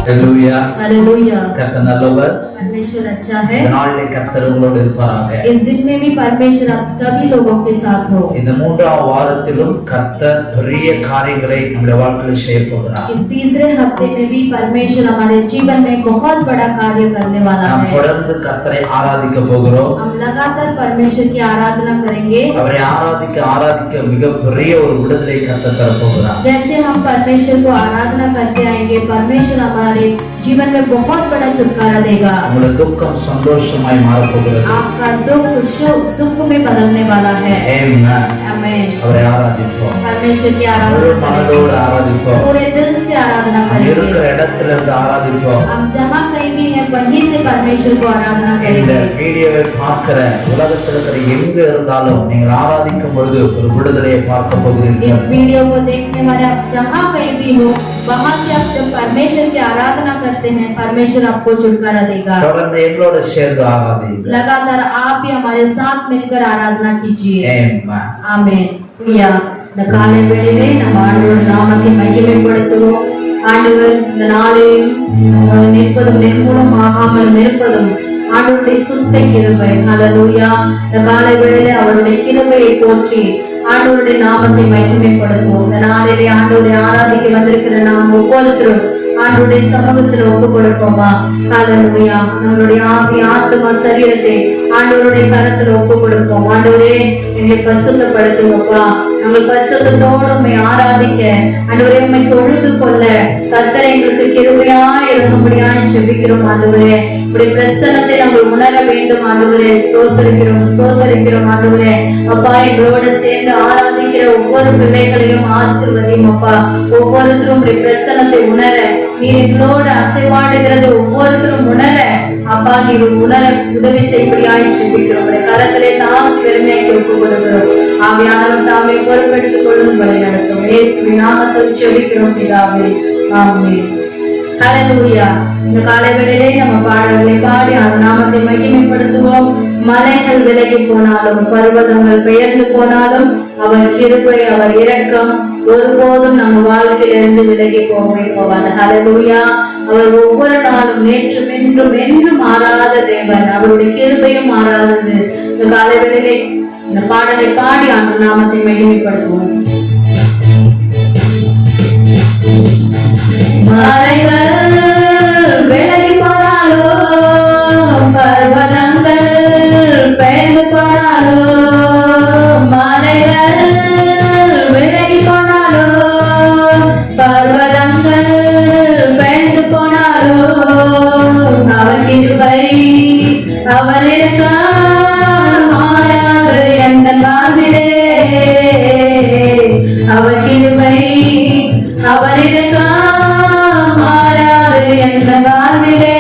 Hallelujah hallelujah. கர்த்தர் நல்லவர். परमेश्वर अच्छा है। இந்த நாளிலே கர்த்தர் உங்களோடு இருப்பாராக. इस दिन में भी परमेश्वर आप सभी लोगों के साथ हो। இந்த மூன்றாம் வாரத்திலும் கர்த்தர் பெரிய காரியங்களை நம்முடைய வாழ்க்கையில் செய்ய போகிறார். इस तीसरे हफ्ते में भी परमेश्वर हमारे जीवन में बहुत बड़ा कार्य करने वाला நாம் है। தொடர்ந்து கர்த்தரை ஆராதிக்க போகிறோம். हम लगातार परमेश्वर की आराधना करेंगे। அவரை ஆராதிக்க ஆராதிக்க மிகப்பெரிய ஒரு விடுதலை கர்த்தர் தர போகிறார். जैसे हम परमेश्वर को आराधना करते आएंगे, परमेश्वर हमारे जीवन में बहुत बड़ा छुटकारा देगा। உங்களுடைய துக்கம் சந்தோஷமாய் மாற போகிறது. आपका दुख सुख में बदलने वाला है। ஆமென். आमीन। அவரை ஆராதிப்போம். परमेश्वर की முழு आराधना மனதோடு ஆராதிப்போம். पूरे दिल से आराधना இருக்கிற करेंगे। இடத்துல இருந்து ஆராதிப்போம். हम जहाँ कहीं भी हैं वहीं से परमेश्वर को आराधना இந்த करेंगे। வீடியோவை பார்க்கிற உலகத்தில் இருக்கிற எங்க இருந்தாலும் நீங்கள் ஆராதிக்கும் பொழுது ஒரு விடுதலையை பார்க்க इस போகிறீர்கள். वीडियो को देखने वाले आप जहाँ कहीं भी हो, वहाँ से आप जब परमेश्वर की आराधना करते हैं, परमेश्वर आपको छुटकारा देगा। தொடர்ந்து எங்களோட சேர்ந்து ஆராதிங்க. लगातार आप भी हमारे साथ मिलकर आराधना कीजिए। ஆமென். ஆமென். ஐயா, இந்த காலை வேளையிலே நம்ம ஆண்டவருடைய நாமத்தை மகிமைப்படுத்துவோம். ஆண்டவர் இந்த நாளில் நிற்பதும் நிர்மூலம் ஆகாமல் நிற்பதும் ஆண்டவருடைய சுத்த கிருபை. ஹல்லேலூயா. இந்த காலை வேளையிலே அவருடைய கிருபையை போற்றி ஆண்டவருடைய நாமத்தை மகிமைப்படுத்துவோம். இந்த நாளிலே ஆண்டவரை ஆராதிக்க வந்திருக்கிற நாம் ஒவ்வொருத்தரும் ஆண்டவருடைய சமூகத்தில் ஒப்பு கொடுப்போமா? ஹல்லேலூயா. நம்மளுடைய ஆவி ஆத்மா சரீரத்தை ஆண்டவருடைய கரத்தில் ஒப்பு கொடுப்போம். ஆண்டவரே, எங்களை பரிசுத்தப்படுத்துங்கப்பா. நாங்கள் பரிசுத்தத்தோடு உம்மை ஆராதிக்க, ஆண்டவரே உம்மை தொழுது கொள்ள கர்த்தர் எங்களுக்கு கிருபையாய் இருக்கும்படியாய் ஜெபிக்கிறோம். ஆண்டவரே, உம்முடைய பிரசன்னத்தை நாங்கள் உணர வேண்டும். ஆண்டவரே, ஸ்தோத்தரிக்கிறோம் ஆண்டவரே. அப்பா, எங்களோட சேர்ந்து ஆராதிக்கிற ஒவ்வொரு பிள்ளைகளையும் ஆசீர்வதியும் அப்பா. ஒவ்வொருத்தரும் உம்முடைய பிரசன்னத்தை உணர, நீர் எங்களோட அசைவாடுகிறது ஒவ்வொருத்தரும் உணர அப்பா, நீர் உணர உதவி செய்யும்படியாய் ஜெபிக்கிறோம். உம்முடைய கரத்திலே நாம் பெருமைக்கு ஒப்பு கொடுக்கிறோம். ஆவியானவர் தாமே பொறுப்பெடுத்துக் கொள்ளும் வழி நடத்தும். இயேசுவின் நாமத்தில் ஜெபிக்கிறோம் பிதாவே. ஆமென். ஹல்லேலூயா. இந்த காலை வேளையிலே நம்ம பாடல்களை பாடி அவர் நாமத்தை மகிமைப்படுத்துவோம். மலைகள் விலகி போனாலும் பர்வதங்கள் பெயர்ந்து போனாலும் அவர் கிருபை அவர் இரக்கம் ஒருபோதும் நம்ம வாழ்க்கையிலிருந்து விலகி போகவே போவார். ஹல்லேலூயா. அவர் ஒவ்வொரு நாளும் நேற்றும் என்றும் என்றும் மாறாத தேவன். அவருடைய கிருபையும் மாறாதது. இந்த காலை வேளையிலே இந்த பாடலை பாடி அவர் நாமத்தை மகிமைப்படுத்துவோம். மலைகள் விலகி போனாலும் பர்வதங்கள் பெயர்ந்து போனாலும், மலைகள் விலகி போனாலும் பர்வதங்கள் பெயர்ந்து போனாலும் அவர் கிருபை அவர் இரக்கம் மாறாது எந்த வாழ்விலே. அவர் கிருபை அவர் இரக்கம் மாறாது எந்த வாழ்விலே.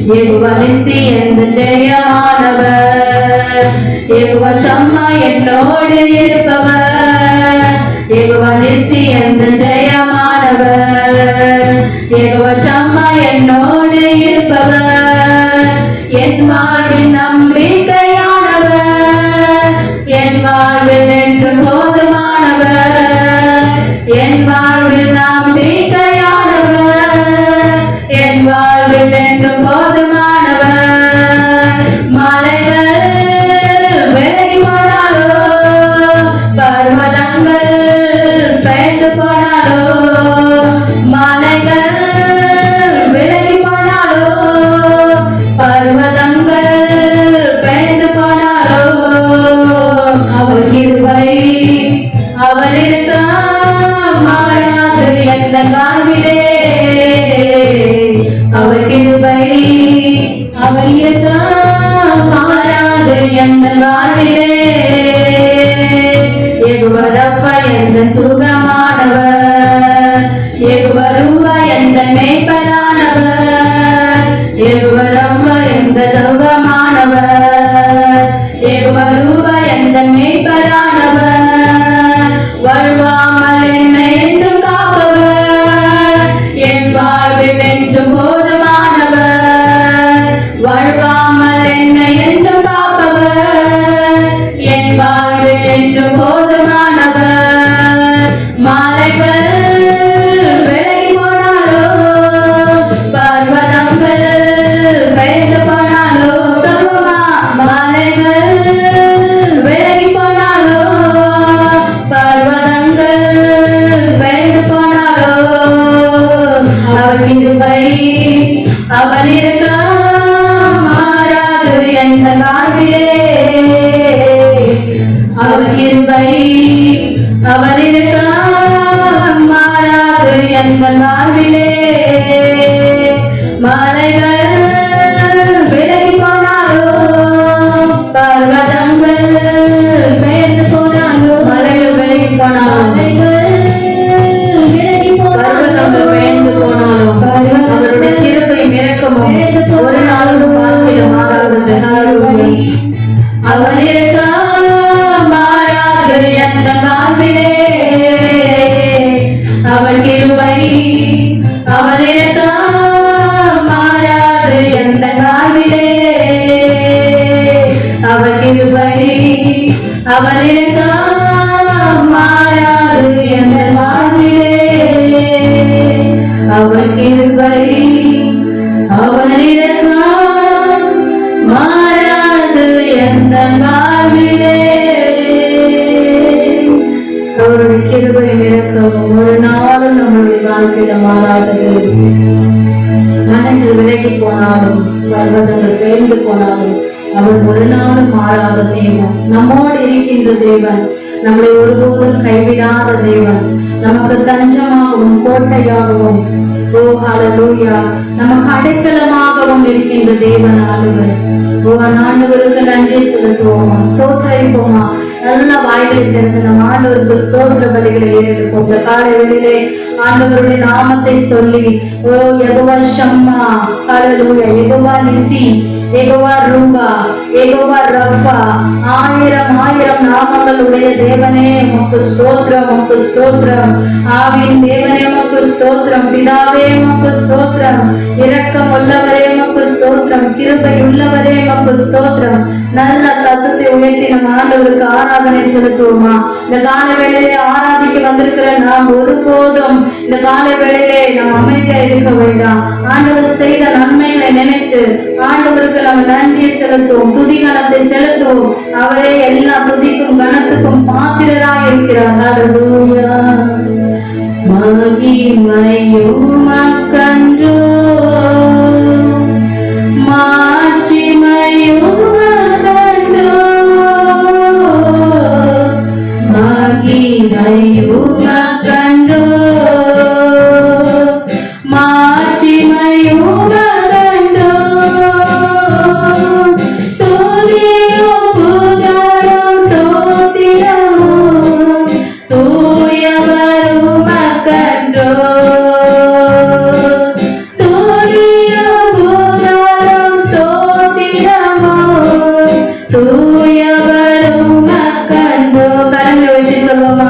யெகோவா நிசி என்ற ஜெயமானவர், யெகோவா ஷம்மா என்னோடு இருப்பவர். யெகோவா நிசி என்ற ஜெயமானவர், யெகோவா ஷம்மா என்னோடு இருப்பவர். என் வாழ்வின் நம்பிக்கையானவர், என் வாழ்வில் என்று போதுமானவர். என் வாழ்வில் நம்பிக்கையானவர், என் வாழ்வில் என்று போதுமானவர். மலைகள் விலகி போனாலும் பர்வதங்கள் பெயர்ந்து போனாலும், மலைகள் விலகி போனாலும் பர்வதங்கள் பெயர்ந்து போனாலும் அவர் கிருபை அவர் இரக்கம் மாறாது எந்த வாழ்விலே. அவர் கிருபை அவர் இரக்கம் மாறாது எந்த வாழ்விலே. யெகோவா ரப்பா எந்த சுகமானவர், யெகோவா ரூவா எந்த மேய்ப்பரானவர். யெகோவா ரப்பா எந்த சுகமானவர், யெகோவா ரூவா எந்த மேய்ப்பரானவர். வாழ்வாமல் என்னை என்றும் காப்பவர், என் வாழ்வில் என்றும் போதுமானவர். வாழ்வாமல் என்னை என்றும் காப்பவர், கிருபை அவர் இரக்கம் மாறாது எந்த வாழ்விலே. அவர் கிருபை அவர் இரக்கம் மாறாது எந்த வாழ்விலே. அவர் கிருபை அவர் இரக்கம் மாறாது எந்த வாழ்விலே. அவர் கிருபை அவர் இரக்கம் மாறாது எந்த வாழ்விலே. அவருடைய கிருபை இரக்கம் ஒரு நாளும் நம்முடைய வாழ்க்கையில மாறாதது. மனங்கள் விலகி போனாலும் பர்வதங்கள் பெயர்ந்து போனாலும் அவர் ஒரு நாளும் மாறாத தேவன், நம்மோடு இருக்கின்ற தேவன், நம்மளை ஒருபோதும் கைவிடாத தேவன், நமக்கு தஞ்சமாகவும் கோட்டையாகவும் ஓ ஹல்லேலூயா நமக்கு அடைக்கலமாகவும் இருக்கின்ற தேவன் ஆண்டவர். ஓ ஆண்டவருக்கு நன்றி செலுத்துவோமா, ஸ்தோத்திரிப்போமா. நல்ல வாய்களை திறந்து நம் ஆண்டவருக்கு ஸ்தோத்திர பலிகளை ஏறெடுப்போம். இந்த காலை வேளையிலே ஆண்டவருடைய நாமத்தை சொல்லி ஓ யெகோவா ஷம்மா ஹல்லேலூயா, யெகோவா நிசி, யெகோவா ரூபா, யெகோவா ரப்பா, ஆயிரம் ஆயிரம் நாமங்கள் உடைய தேவனே உமக்கு ஸ்தோத்திரம், உமக்கு ஸ்தோத்திரம். ஆவின் தேவனே உமக்கு ஸ்தோத்திரம், பிதாவே உமக்கு ஸ்தோத்திரம், இரக்கம் உள்ளவரே உமக்கு ஸ்தோத்திரம், கிருபை உள்ளவரே உமக்கு ஸ்தோத்திரம். நல்ல சத்தத்தை உயர்த்தி நம் ஆண்டவருக்கு ஆராதனை செலுத்துவோமா. இந்த கால வேளையிலே ஆராதிக்க வந்திருக்கிற நாம் ஒருபோதும் இந்த கால வேளையிலே நாம் அமைதியா இருக்க வேண்டாம். ஆண்டவர் செய்த நன்மைகளை நினைத்து ஆண்டவருக்கு நம்ம நன்றியை செலுத்துவோம், துதிகணத்தை செலுத்துவோம். அவரே எல்லா துதிக்கும் கணத்துக்கும் பாத்திரராய் இருக்கிறார். ஹல்லேலூயா. மகிமையும் மக்கன்றோ மாட்சிமையும் மக்கன்றோ, மகிமையும் மக்கன்றோ மாட்சிமையும் மக்கன்றோ. துதியும் புகழும் ஸ்தோத்திரமும் தூயவரும் மக்கன்றோ. துதியும் புகழும் ஸ்தோத்திரமும் தூயவரும் மக்கன்றோ. கரங்களை வச்சு சொல்லுமா.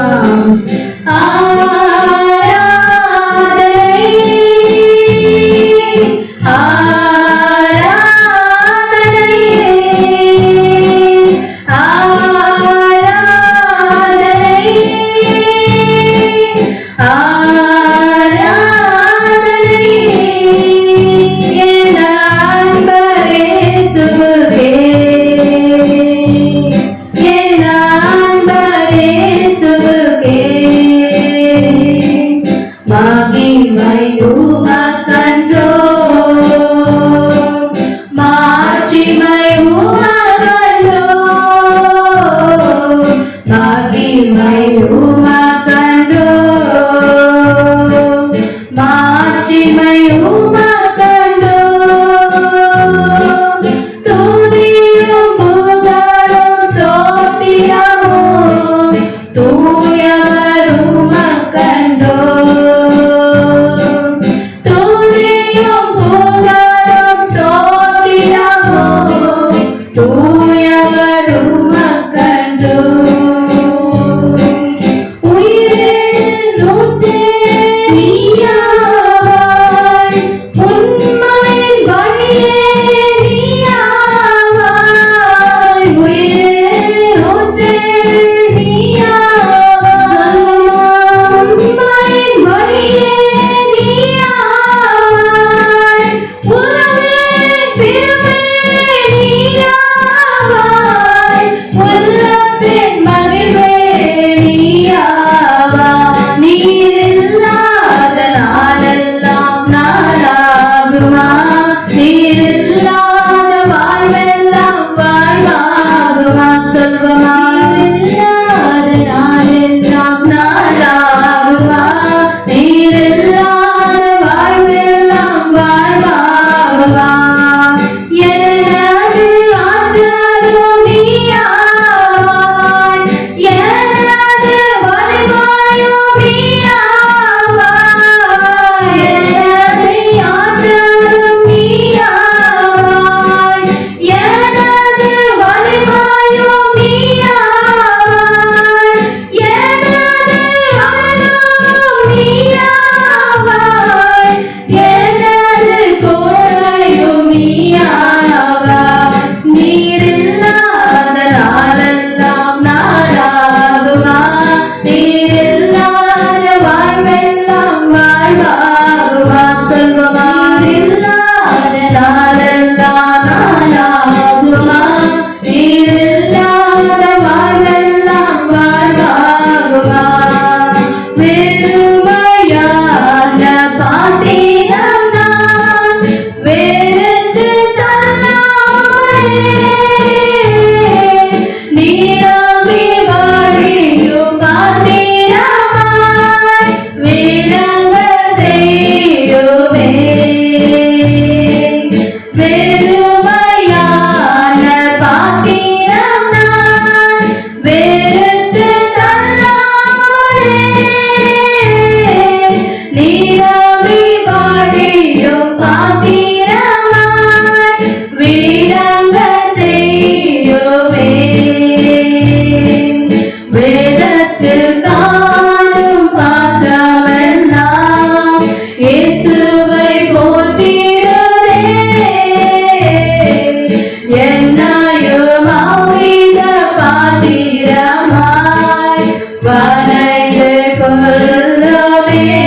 வணைந்து கொள்ளுமே.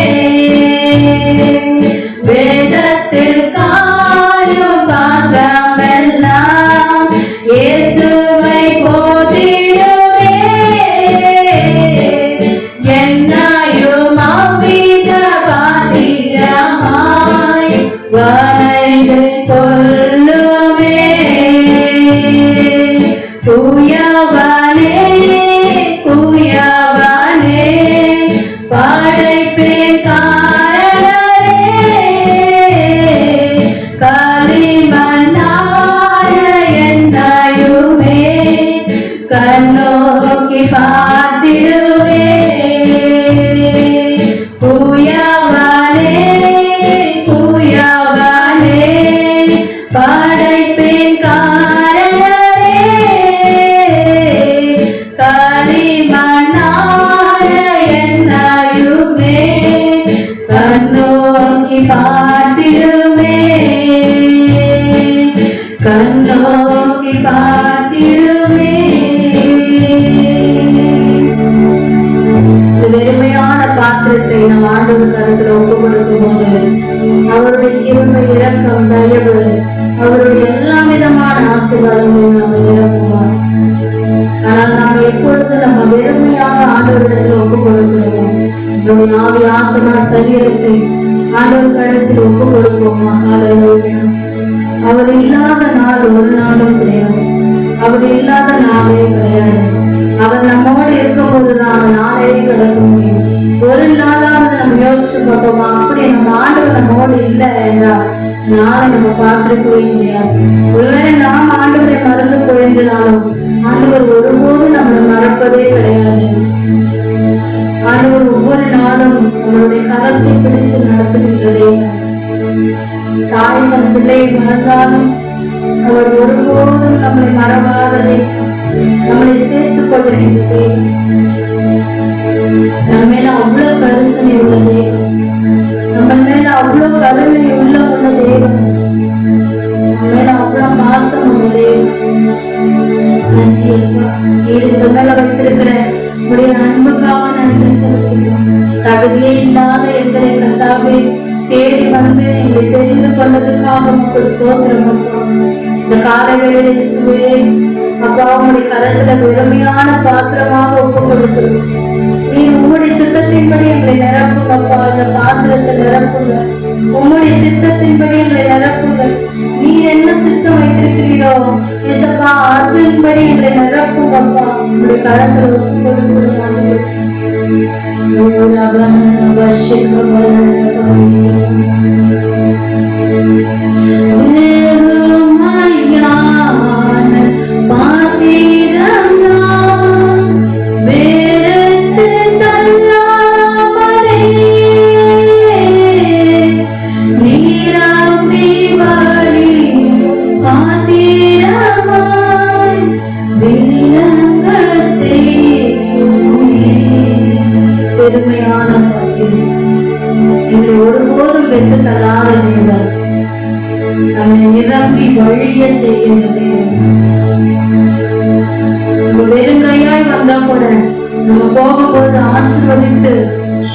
வேதத்தில் காயும் பாத்திரமெல்லாம் இயேசுவை போற்றிடுமே. என்னையும் அவ்வித பாத்திரமாய் வணைந்து கொள்ளுமே. தூயவனே தூயவனே படைப்பின் காரணரே, களிமண்ணான என்னையுமே கண்ணோக்கி பார்த்திடுவே. தூயவனே தூயவனே படைப்பின் காரணரே, களிமண்ணான என்னையுமே கண்ணோக்கி பார்த்திடுவே. கண்ணோக்கி பார்த்திடுவே. இந்த வெறுமையான பாத்திரத்தை நம் ஆண்டவர் கருத்துல ஒப்பு கொடுக்கும் போது அவருடைய கிருபை, இரக்கம், தயவு, அவருடைய எல்லா விதமான ஆசீர்வாதங்களும் நம்ம நிரப்புவார். ஆனால் நாம எப்பொழுது நம்ம வெறுமையாக ஆண்டவரிடத்தில் ஒப்பு கொடுக்கிறோம், நம்முடைய ஆவி, ஆத்மா, சரீரத்தை ஆண்டவர் கருத்தில் ஒப்பு கொடுப்போமா? ஹல்லேலூயா. அவர் இல்லாத நாள் ஒரு நாளும் கிடையாது. அவர் இல்லாத நாளே கிடையாது. அவர் நம்மோடு இருக்கும் போதுதான் அந்த நாளே கிடக்க முடியும். ஒரு நாளாவது நம்ம யோசிச்சு பார்ப்போமா? அப்படி நம்ம ஆண்டவர் நம்மோடு இல்லை என்றால் நாளை நம்ம பார்த்திருக்கவே முடியாது. ஒருவேளை நாம் ஆண்டவரை மறந்து போயிருந்தாலும் ஆண்டவர் ஒருபோதும் நம்மளை மறப்பதே கிடையாது. ஆண்டவர் ஒவ்வொரு நாளும் அவருடைய கரத்தை பிடித்து நடத்துகின்றதே. தாய் தன் பிள்ளையை மறந்தாலும் அவர் ஒருபோதும் நம்மளை மறவாததே, நம்மளை சேர்த்துக் கொள்கின்றதே. நம்ம மேல அவ்வளவு கரிசனை உள்ள தேவன், நம்ம மேல அவ்வளவு கருணை உள்ள தேவன், நம்ம மேல அவ்வளவு பாசம் உள்ள தேவன். நன்றி அப்பா. எங்கள் மேல வைத்திருக்கிற உடைய அன்புக்காக நன்றி செலுத்துகிறோம். தகுதியே இல்லாத எங்களை கர்த்தாவே தேடி வந்து எங்களை தெரிந்து கொண்டதுக்காக உமக்கு ஸ்தோத்திரம் அப்பா. இந்த கால வேளையிலே இயேசுவே அப்பா உங்களுடைய கரத்துல வெறுமையான பாத்திரமாக ஒப்பு கொடுக்கிறோம். நீர் உம்முடைய சித்தத்தின்படி எங்களை நிரப்புங்க அப்பா. இந்த பாத்திரத்தை நிரப்புங்க. உம்முடைய சித்தத்தின்படி எங்களை நிரப்புங்க. நீர் என்ன சித்தம் வைத்திருக்கிறீரோ இயேசப்பா அதன்படி எங்களை நிரப்புங்க அப்பா. உங்களுடைய கரத்துல ஒப்பு கொடுக்கிறோம். பெருமையான எங்களை ஒருபோதும் வென்று தள்ளாத தேவன், நம்மை நிரம்பி வழிய செய்கின்ற தேவன். வெறுங்கையாய் வந்தா கூட நம்ம போகும்போது ஆசீர்வதித்து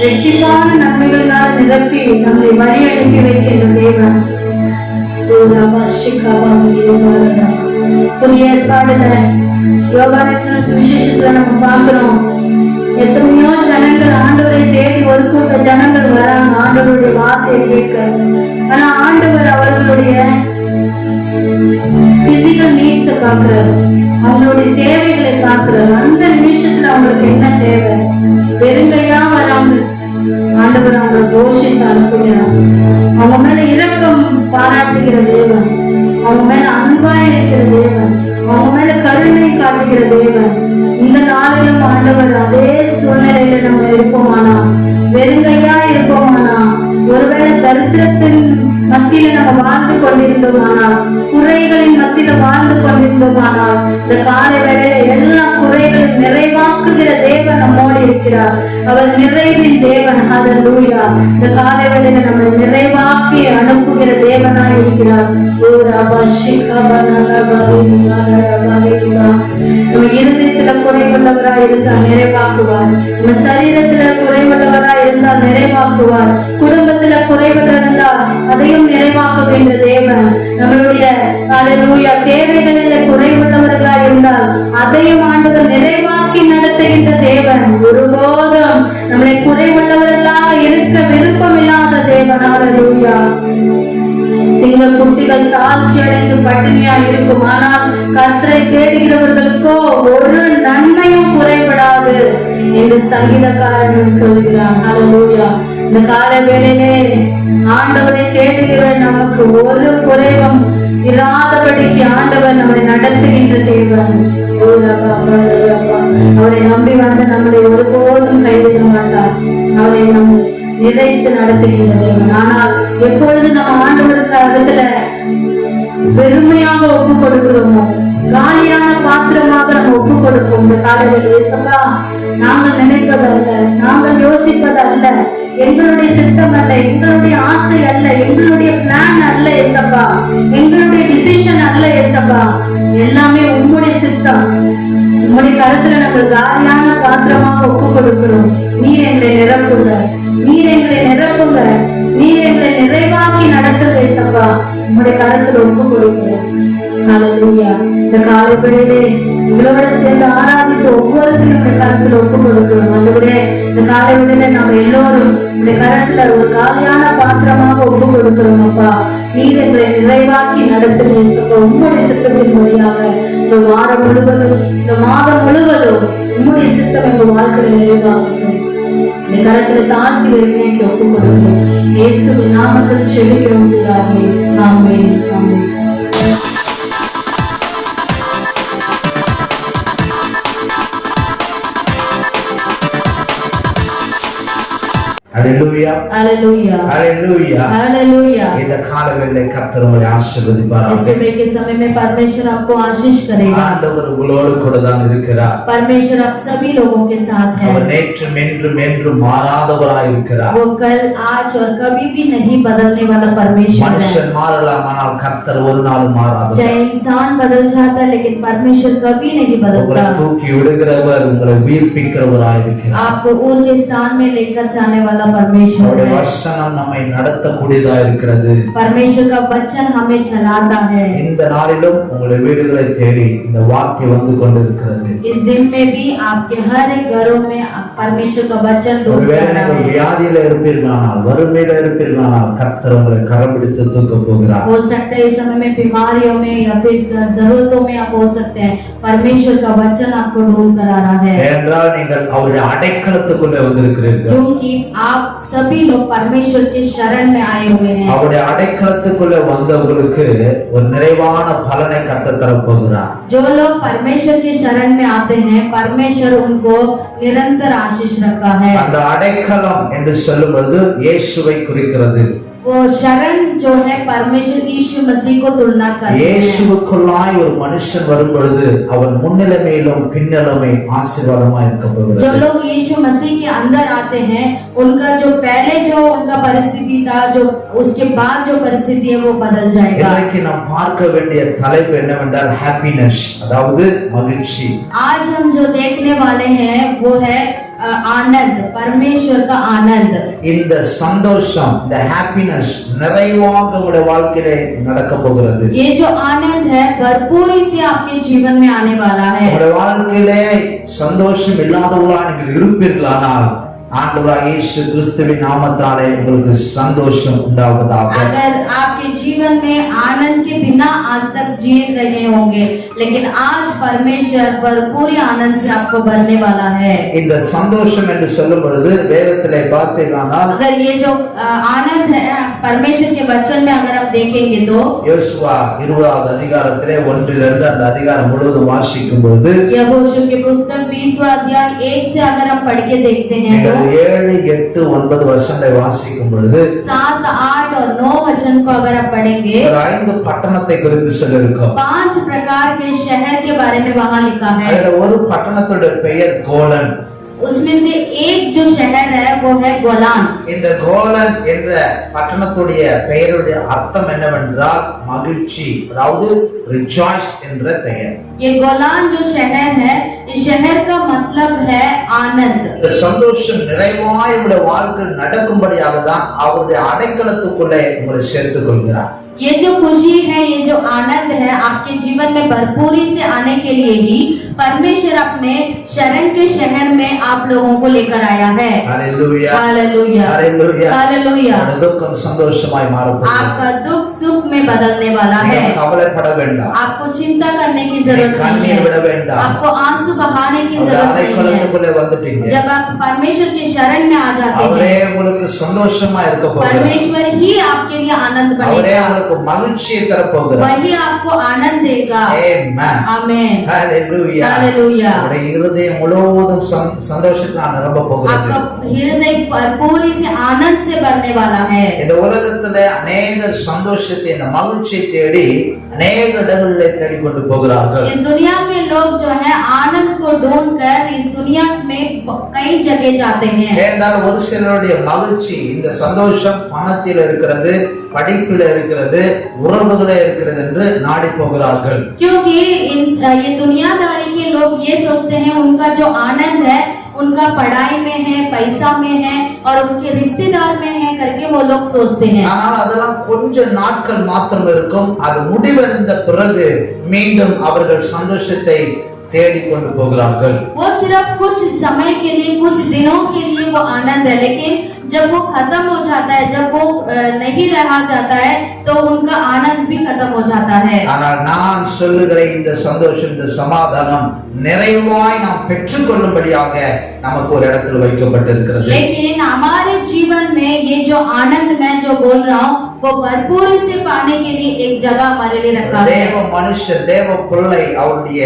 வெற்றிக்கான நன்மைகளால் நிரப்பி நம்மை வழி அனுப்பி வைக்கின்ற தேவன். புதிய ஏற்பாடுல யோவானின் சுவிசேஷத்துல நம்ம பார்க்கிறோம். எத்தனையோ ஜனங்கள் ஆண்டவரை தேடி ஒரு கூட்ட ஜனங்கள் வராங்க ஆண்டவருடைய வார்த்தையை கேட்க. ஆனா ஆண்டவர் அவர்களுடைய பிசிக்கல் நீட்ஸை பார்க்கிறார், அவங்களுடைய தேவைகளை பார்க்கிறார். அந்த நிமிஷத்துல அவங்களுக்கு என்ன தேவை? வெறுங்கையா வராங்க, ஆண்டவர் அவங்களை போஷித்து அனுப்புகிறார். அவங்க மேல இரக்கம் பாராட்டுகிற தேவன், அவங்க மேல அன்பா இருக்கிற தேவன், அவங்க மேல கருணை காட்டுகிற தேவன். இந்த நாளிலும் ஆண்டவர் அதே சூழ்நிலையில நம்ம இருப்போமானா, வெறுங்கையா இருப்போமானா, ஒருவேளை தரித்திரத்தின் மத்தியில நம்ம வாழ்ந்து கொண்டிருந்தோமானால், குறைகளின் மத்தியில வாழ்ந்து கொண்டிருந்தோமானால், இந்த காலை வேளையில எல்லா குறைகளையும் நிறைவாக்குகிற தேவன் நம்மோடு இருக்கிறார். அவர் நிறைவின் தேவன். ஹல்லேலூயா. இந்த காலை வேளையில நம்மை நிறைவாக்கி அனுப்புகிற தேவனாய் இருக்கிறார். நம்ம இருதயத்துல குறைவுள்ளவராய் இருந்தால் நிறைவாக்குவார். நம்ம சரீரத்துல குறைவுள்ளவராய் இருந்தால் நிறைவாக்குவார். குடும்பத்துல குறைவுகள் இருந்தால் அதையும் நிறைவாக்க வேண்டிய தேவன். நம்மளுடைய ஹல்லேலூயா தேவைகளில் குறைவுள்ளவர்களாய் இருந்தால் அதையும் ஆண்டவர் நிறைவாக்கி நடத்துகின்ற தேவன். ஒருபோதும் நம்மளை குறைவுள்ளவர்களாக இருக்க விருப்பம் இல்லாத தேவன். ஹல்லேலூயா. சிங்க குட்டிகள் தாழ்ச்சி அடைந்து பட்டினியா இருக்கும், ஆனால் கர்த்தரை தேடுகிறவர்களுக்கோ ஒரு நன்மையும் குறைபடாது என்று சங்கீதக்காரன் சொல்கிறான். ஹல்லேலூயா. இந்த கால வேளையிலே ஆண்டவரை தேடுகிற நமக்கு ஒரு குறைவும் இராதபடிக்கு ஆண்டவர் நம்மை நடத்துகின்ற தேவன். அவரை நம்பி வந்து நம்மளை ஒருபோதும் கைவிட மாட்டார். அவரை நம் நிறைத்து நடத்துகின்ற தேவன். ஆனால் எப்பொழுது நம்ம ஆண்டவருக்கு இடத்துல பெருமையாக ஒப்பு கொடுக்கிறோமோ, காலியான பாத்திரமாக நம்ம ஒப்பு கொடுப்போம். இந்த காலங்களில் நாங்கள் நினைப்பதல்ல, நாங்கள் யோசிப்பதல்ல, எங்களுடைய சித்தம் அல்ல, எங்களுடைய ஆசை அல்ல, எங்களுடைய பிளான் அல்ல ஏசப்பா, எங்களுடைய டிசிஷன் அல்ல ஏசப்பா, எல்லாமே உம்முடைய சித்தம். உம்முடைய கருத்துல நாங்கள் காலியான பாத்திரமாக ஒப்பு கொடுக்கிறோம். நீர் எங்களை நிரப்புங்க, நீர் எங்களை நிரப்புங்க, நீர் எங்களை நிறைவாக்கி நடத்துங்க ஏசப்பா. உம்முடைய கருத்துல ஒப்பு கொடுக்கிறோம். ஹல்லேலூயா. இந்த காலை வேளையிலே எங்களோட சேர்ந்து ஆராதித்து ஒவ்வொருத்தரும் கருத்துல ஒப்பு கொடுக்கிறோம். அதுவே இந்த காலை வேளையில நாம எல்லோரும் இந்த கருத்துல ஒரு காலியான பாத்திரமாக ஒப்பு கொடுக்கிறோம். அப்பா நீர் எங்களை நிறைவாக்கி நடத்துங்க ஏசப்பா. உம்முடைய சித்தத்தின் வழியாக இந்த வாரம் முழுவதும், இந்த மாதம் முழுவதும் உம்முடைய சித்தம் எங்க வாழ்க்கையில நிறைவாகட்டும். இந்த கருத்துல தாழ்த்தி வறுமையாக்கி ஒப்பு கொடுக்கிறோம். இயேசுவின் நாமத்தில் செபிக்கிறோம் பிதாவே. ஆமென். ஆமென். ஹல்லேலூயா. ஹல்லேலூயா. ஹல்லேலூயா. ஹல்லேலூயா. இந்த காலவேளை கர்த்தர் உங்களை ஆசீர்வதிப்பாராக. इस समय के समय में परमेश्वर आपको आशीष करेगा. ஆண்டவர் உங்களோடு கூட தான் இருக்கிறார். परमेश्वर आप सभी लोगों के साथ है. அவர் நேற்றும் என்றும் என்றும் மாறாதவராய் இருக்கிறார். वो कल आज और कभी भी नहीं बदलने वाला परमेश्वर है. மனுஷன் மாறலாம், ஆனால் கர்த்தர் ஒரு நாளும் மாறாதவர். चाहे इंसान बदल जाता है लेकिन परमेश्वर कभी नहीं உங்களை बदलता. தூக்கி விடுகிறவர், உங்களை உயிர்ப்பிக்கிறவராய் இருக்கிறார். आपको ऊंचे स्थान में लेकर जाने वाला परमेश्वर அவருடைய है. வசனம் நம்மை நடத்தக்கூடியதா இருக்கிறது. परमेश्वर का वचन हमें चलाता है. இந்த நாளிலும் உங்களுடைய வீடுகளை தேடி இந்த வார்த்தை வந்து கொண்டிருக்கிறது. इस दिन में भी आपके हर एक घरों में परमेश्वर का वचन डूब ஒருவேளை रहा நீங்கள் है. வியாதியில இருப்பீர்களானால், வறுமையில இருப்பீர்களானால் கர்த்தர் உங்களை கரம் பிடித்து தூக்க போகிறார். हो सकता है इस समय में बीमारियों में या फिर जरूरतों में आप हो सकते हैं. परमेश्वर का वचन आपको ढूंढ कर आ रहा है. ஏனென்றால் நீங்கள் அவருடைய அடைக்கலத்துக்குள்ளே வந்திருக்கிறீர்கள். क्योंकि आप सभी लोग परमेश्वर के शरण में आए हुए हैं. அவருடைய அடைக்கலத்துக்குள்ளே வந்தவர்களுக்கு ஒரு நிறைவான பலனை கர்த்தர் தரப்போகிறார். जो लोग परमेश्वर के शरण में आते हैं, परमेश्वर उनको निरंतर आशीष रखा है. அந்த அடைக்கலம் என்று சொல்லும் பொழுது இயேசுவை குறிக்கிறது. वो शरण जो है परमेश्वर यीशु मसीह को तुलना करते हैं. இயேசுவுக்குள்ளாய் ஒரு மனுஷன் வரும் பொழுது அவன் முன்னிலைமையிலும் பின்னிலைமை ஆசீர்வாதமாய் இருக்க जो போகிறது. लोग यीशु मसीह के अंदर आते हैं, उनका जो पहले जो उनका परिस्थिति था, जो उसके बाद जो परिस्थिति है वो बदल जाएगा. இன்றைக்கு நாம் பார்க்க வேண்டிய தலைப்பு என்னவென்றால் ஹாப்பினஸ், அதாவது மகிழ்ச்சி. आज हम जो देखने वाले हैं वो है आनंद, परमेश्वर का आनंद. இந்த சந்தோஷம், இந்த ஹாப்பினஸ் நிறைவாக உங்களுடைய வாழ்க்கையிலே நடக்க போகிறது. ये जो आनंद है भरपूरी से आपके जीवन में आने वाला है. உங்களுடைய வாழ்க்கையிலே சந்தோஷம் இல்லாதவர்களாக நீங்கள் இருப்பீர்களானால் ஆண்டவராகிய இயேசு கிறிஸ்துவின் நாமத்தாலே உங்களுக்கு சந்தோஷம் உண்டாவதாக. अगर आपके जीवन में आनंद के बिना आज तक जी रहे होंगे, लेकिन आज परमेश्वर भरपूरी आनंद से आपको भरने वाला है. இந்த சந்தோஷம் என்று சொல்லும் பொழுது வேதத்திலே பார்த்தீர்களானால், अगर ये जो आनंद है परमेश्वर के वचन में अगर आप देखेंगे तो யோசுவா 20வது அதிகாரத்திலே 1-2 அந்த அதிகாரம் முழுவதும் வாசிக்கும் பொழுது यहोशू के पुस्तक 20वां अध्याय 1 से अगर हम पढ़ के देखते हैं तो 7, 8, 9 வசனங்களை வாசிக்கும் பொழுது 7, 8 और 9 वचन को अगर आप पढ़ेंगे, ஒரு 5 பட்டணத்தை குறித்து சொல்லியிருக்கோம். 5 प्रकार के शहर के बारे में वहां लिखा है. அதுல ஒரு பட்டணத்தோட பெயர் கோலன். उसमें से एक जो शहर है वो है गोलान। இந்த கோலன் என்ற பட்டணத்துடைய பெயருடைய அர்த்தம் என்னவென்றால் மகிழ்ச்சி, அதாவது ரிஜாய்ஸ் என்ற பெயர். ये गोलान जो शहर है, इस शहर का मतलब है आनंद। இந்த சந்தோஷம் நிறைவாய் உங்களுடைய வாழ்க்கையில் நடக்கும்படியாக தான் அவருடைய அடைக்கலத்துக்குள்ளே உங்களை சேர்த்துக் கொள்கிறார். ये जो खुशी है, ये जो आनंद है, आपके जीवन में भरपूरी से आने के लिए ही परमेश्वर अपने शरण के शहर में आप लोगों को लेकर आया है। Hallelujah, hallelujah, hallelujah, hallelujah. உங்களுடைய துக்கம் சந்தோஷமாய் மாறப்போகிறது. आपका दुख सुख में बदलने वाला है। நீங்கள் கவலைப்பட வேண்டாம். आपको चिंता करने की जरूरत नहीं கண்ணீர் விட है। வேண்டாம். आपको आंसू बहाने की அவருடைய जरूरत नहीं है। அடைக்கலத்துக்குள்ளே வந்துட்டீங்க. जब आप परमेश्वर के शरण में आ जाते அவரே हैं, உங்களுக்கு சந்தோஷமா இருக்க போகிறார். परमेश्वर ही आपके लिए आनंद அவரே बनेगा, உங்களுக்கு மகிழ்ச்சியை தர போகிறார். वही आपको आनंद देगा। ஆமென், आमेन, ஹalleluya. हालेलुया। உங்களுடைய இருதயம் முழுவதும் சந்தோஷத்தால் நிரம்ப போகிறது. आपका हृदय भरपूरी से आनंद से भरने वाला है। இந்த உலகத்துல அநேக சந்தோஷத்தை, இந்த மகிழ்ச்சியை தேடி அநேக இடங்களிலே தேடிக்கொண்டு போகிறார்கள். इस दुनिया में लोग जो है आनंद को ढूंढकर इस दुनिया में कई जगह जाते हैं। ஏனென்றால் ஒரு சிலருடைய மகிழ்ச்சி, இந்த சந்தோஷம் பணத்தில் இருக்கிறது, படிப்பில இருக்கிறது, உறவுகளே இருக்கிறது என்று நாடி போகிறார்கள். क्योंकि ये दुनियादारी के लोग ये सोचते हैं उनका जो आनंद है उनका पढ़ाई में है, पैसा में है और उनके रिश्तेदार में है करके वो लोग सोचते हैं। ஆனால் அதெல்லாம் கொஞ்ச நாட்கள் மாத்திரம் இருக்கும். அது முடிவடைந்த பிறகு மீண்டும் அவர்கள் சந்தோஷத்தை தேடிக்கொண்டு போகிறார்கள். वो सिर्फ कुछ समय के लिए, कुछ दिनों के लिए वो आनंद है, लेकिन जब वो खत्म हो जाता है, जब वो नहीं रहा जाता है तो उनका आनंद भी खत्म हो जाता है। ஆனால் நான் சொல்லுகிற இந்த சந்தோஷம், இந்த சமாதானம் நிறைவாய் நாம் பெற்றுக்கொள்ளும்படியாக நமக்கு ஒரு இடத்தில் வைக்கப்பட்டிருக்கிறது. लेकिन हमारे जीवन में ये जो आनंद मैं जो बोल रहा हूँ वो भरपूरी से पाने के लिए एक जगह हमारे लिए रखा है। தேவ மனுஷர், தேவ பிள்ளை அவருடைய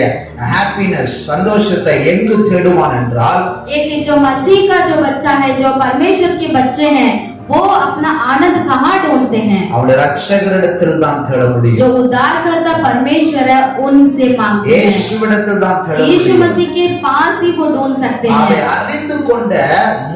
ஹாப்பினஸ், சந்தோஷத்தை எங்கு தேடுவான் என்றால், एक जो मसीह का जो बच्चा है, जो परमेश्वर के बच्चे हैं, वो अपना आनंद कहाँ ढूंढते हैं? அவருடைய ரட்சகரிடத்தில் தான் தேட முடியும். जो उद्धारकर्ता परमेश्वर है उनसे मांगते हैं। இயேசுவிடத்தில் தான் தேட यीशु முடியும். मसीह के पास ही वो ढूंढ सकते அதை हैं। அறிந்து கொண்ட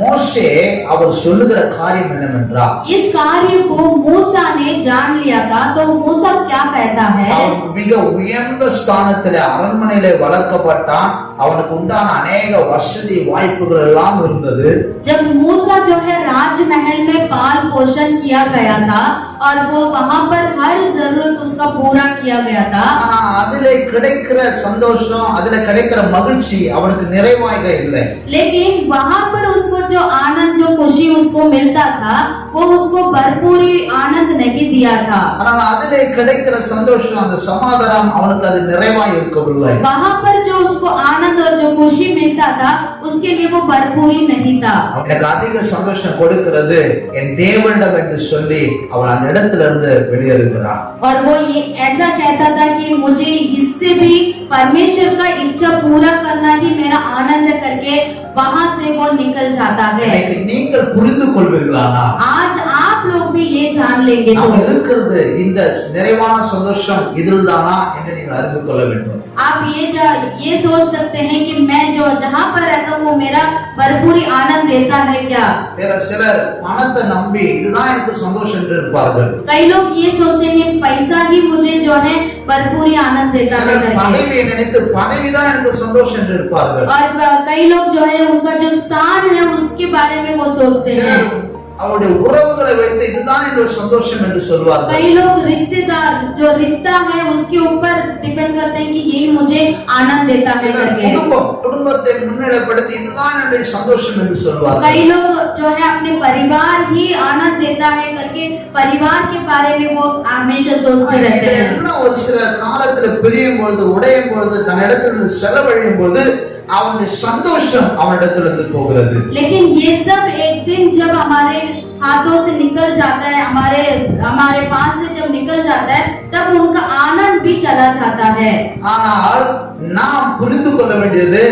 மோசே அவர் சொல்லுகிற காரியம் என்னவென்றால், इस कार्य को मूसा ने जान लिया था, तो मूसा क्या कहता है? அவன் மிக உயர்ந்த ஸ்தானத்திலே அரண்மனையிலே வளர்க்கப்பட்டான். அவனுக்கு உண்டான அநேக வசதி வாய்ப்புகள் எல்லாம் இருந்தது. जब मूसा जो है राजमहल में पाल पोषण किया गया था और वो वहाँ पर हर जरूरत उसका पूरा किया गया था, ஆனா அதிலே கிடைக்கிற சந்தோஷம், அதிலே கிடைக்கிற மகிழ்ச்சி அவனுக்கு நிறைவாக இல்லை. लेकिन वहाँ पर उसको जो आनंद, जो खुशी उसको मिलता था, वो उसको भरपूरी आनंद नहीं दिया था। ஆனால் அதிலே கிடைக்கிற சந்தோஷம், அந்த சமாதானம் அவனுக்கு அது நிறைவாக இருக்கவில்லை. वहाँ पर जो उसको आनंद और जो खुशी मिलता था उसके लिए वो भरपूरी नहीं था। அவனுக்கு அதிக சந்தோஷம் கொடுக்கிறது என் தேவனிடம் என்று சொல்லி அவன் அந்த இடத்துல இருந்து வெளியேறுகிறான். और वो ये ऐसा कहता था कि मुझे इससे भी परमेश्वर का इच्छा पूरा करना ही मेरा आनंद है करके वहाँ से वो निकल जाता है। இன்னைக்கு நீங்கள் புரிந்து கொள்வீர்களானா, आज आप लोग भी ये जान लेंगे நாம் तो இருக்கிறது இந்த நிறைவான சந்தோஷம் இதில் தானா என்று நீங்கள் அறிந்து கொள்ள வேண்டும். आप ये सोच सकते हैं कि मैं जो जहाँ पर रहता हूँ वो मेरा भरपूरी आनंद देता है क्या? வேற சிலர் பணத்தை நம்பி இதுதான் எனக்கு சந்தோஷம் என்று இருப்பார்கள். कई लोग ये सोचते हैं पैसा ही मुझे जो है भरपूरी आनंद देता है சிலர் करके। பதவியை நினைத்து பதவிதான் எனக்கு சந்தோஷம் என்று இருப்பார்கள். और कई लोग जो है उनका जो स्थान है उसके बारे में वो सोचते हैं। சிலர் அவருடைய உறவுகளை வைத்து இதுதான் என்னுடைய சந்தோஷம் என்று சொல்வார்கள். कई लोग रिश्तेदार, जो रिश्ता है उसके ऊपर डिपेंड करते हैं कि यही मुझे आनंद देता है சிலர் करके। குடும்பத்தை முன்னிலைப்படுத்தி இதுதான் என்னுடைய சந்தோஷம் என்று சொல்வார்கள். कई लोग जो है अपने परिवार ही आनंद देता है करके परिवार के बारे में वो हमेशा सोचते रहते हैं। இதெல்லாம் ஒரு சில காலத்துல பிரியும் பொழுது, உடையும் பொழுது, தன்னிடத்திலிருந்து செலவழியும் பொழுது அவனுடைய சந்தோஷம் அவனிடத்திலிருந்து போகிறது. लेकिन ये सब एक दिन जब हमारे हाथों से निकल जाता है, हमारे पास से जब निकल जाता है, तब उनका आनंद भी चला जाता है। ஆனால் நாம் புரிந்து கொள்ள வேண்டியது,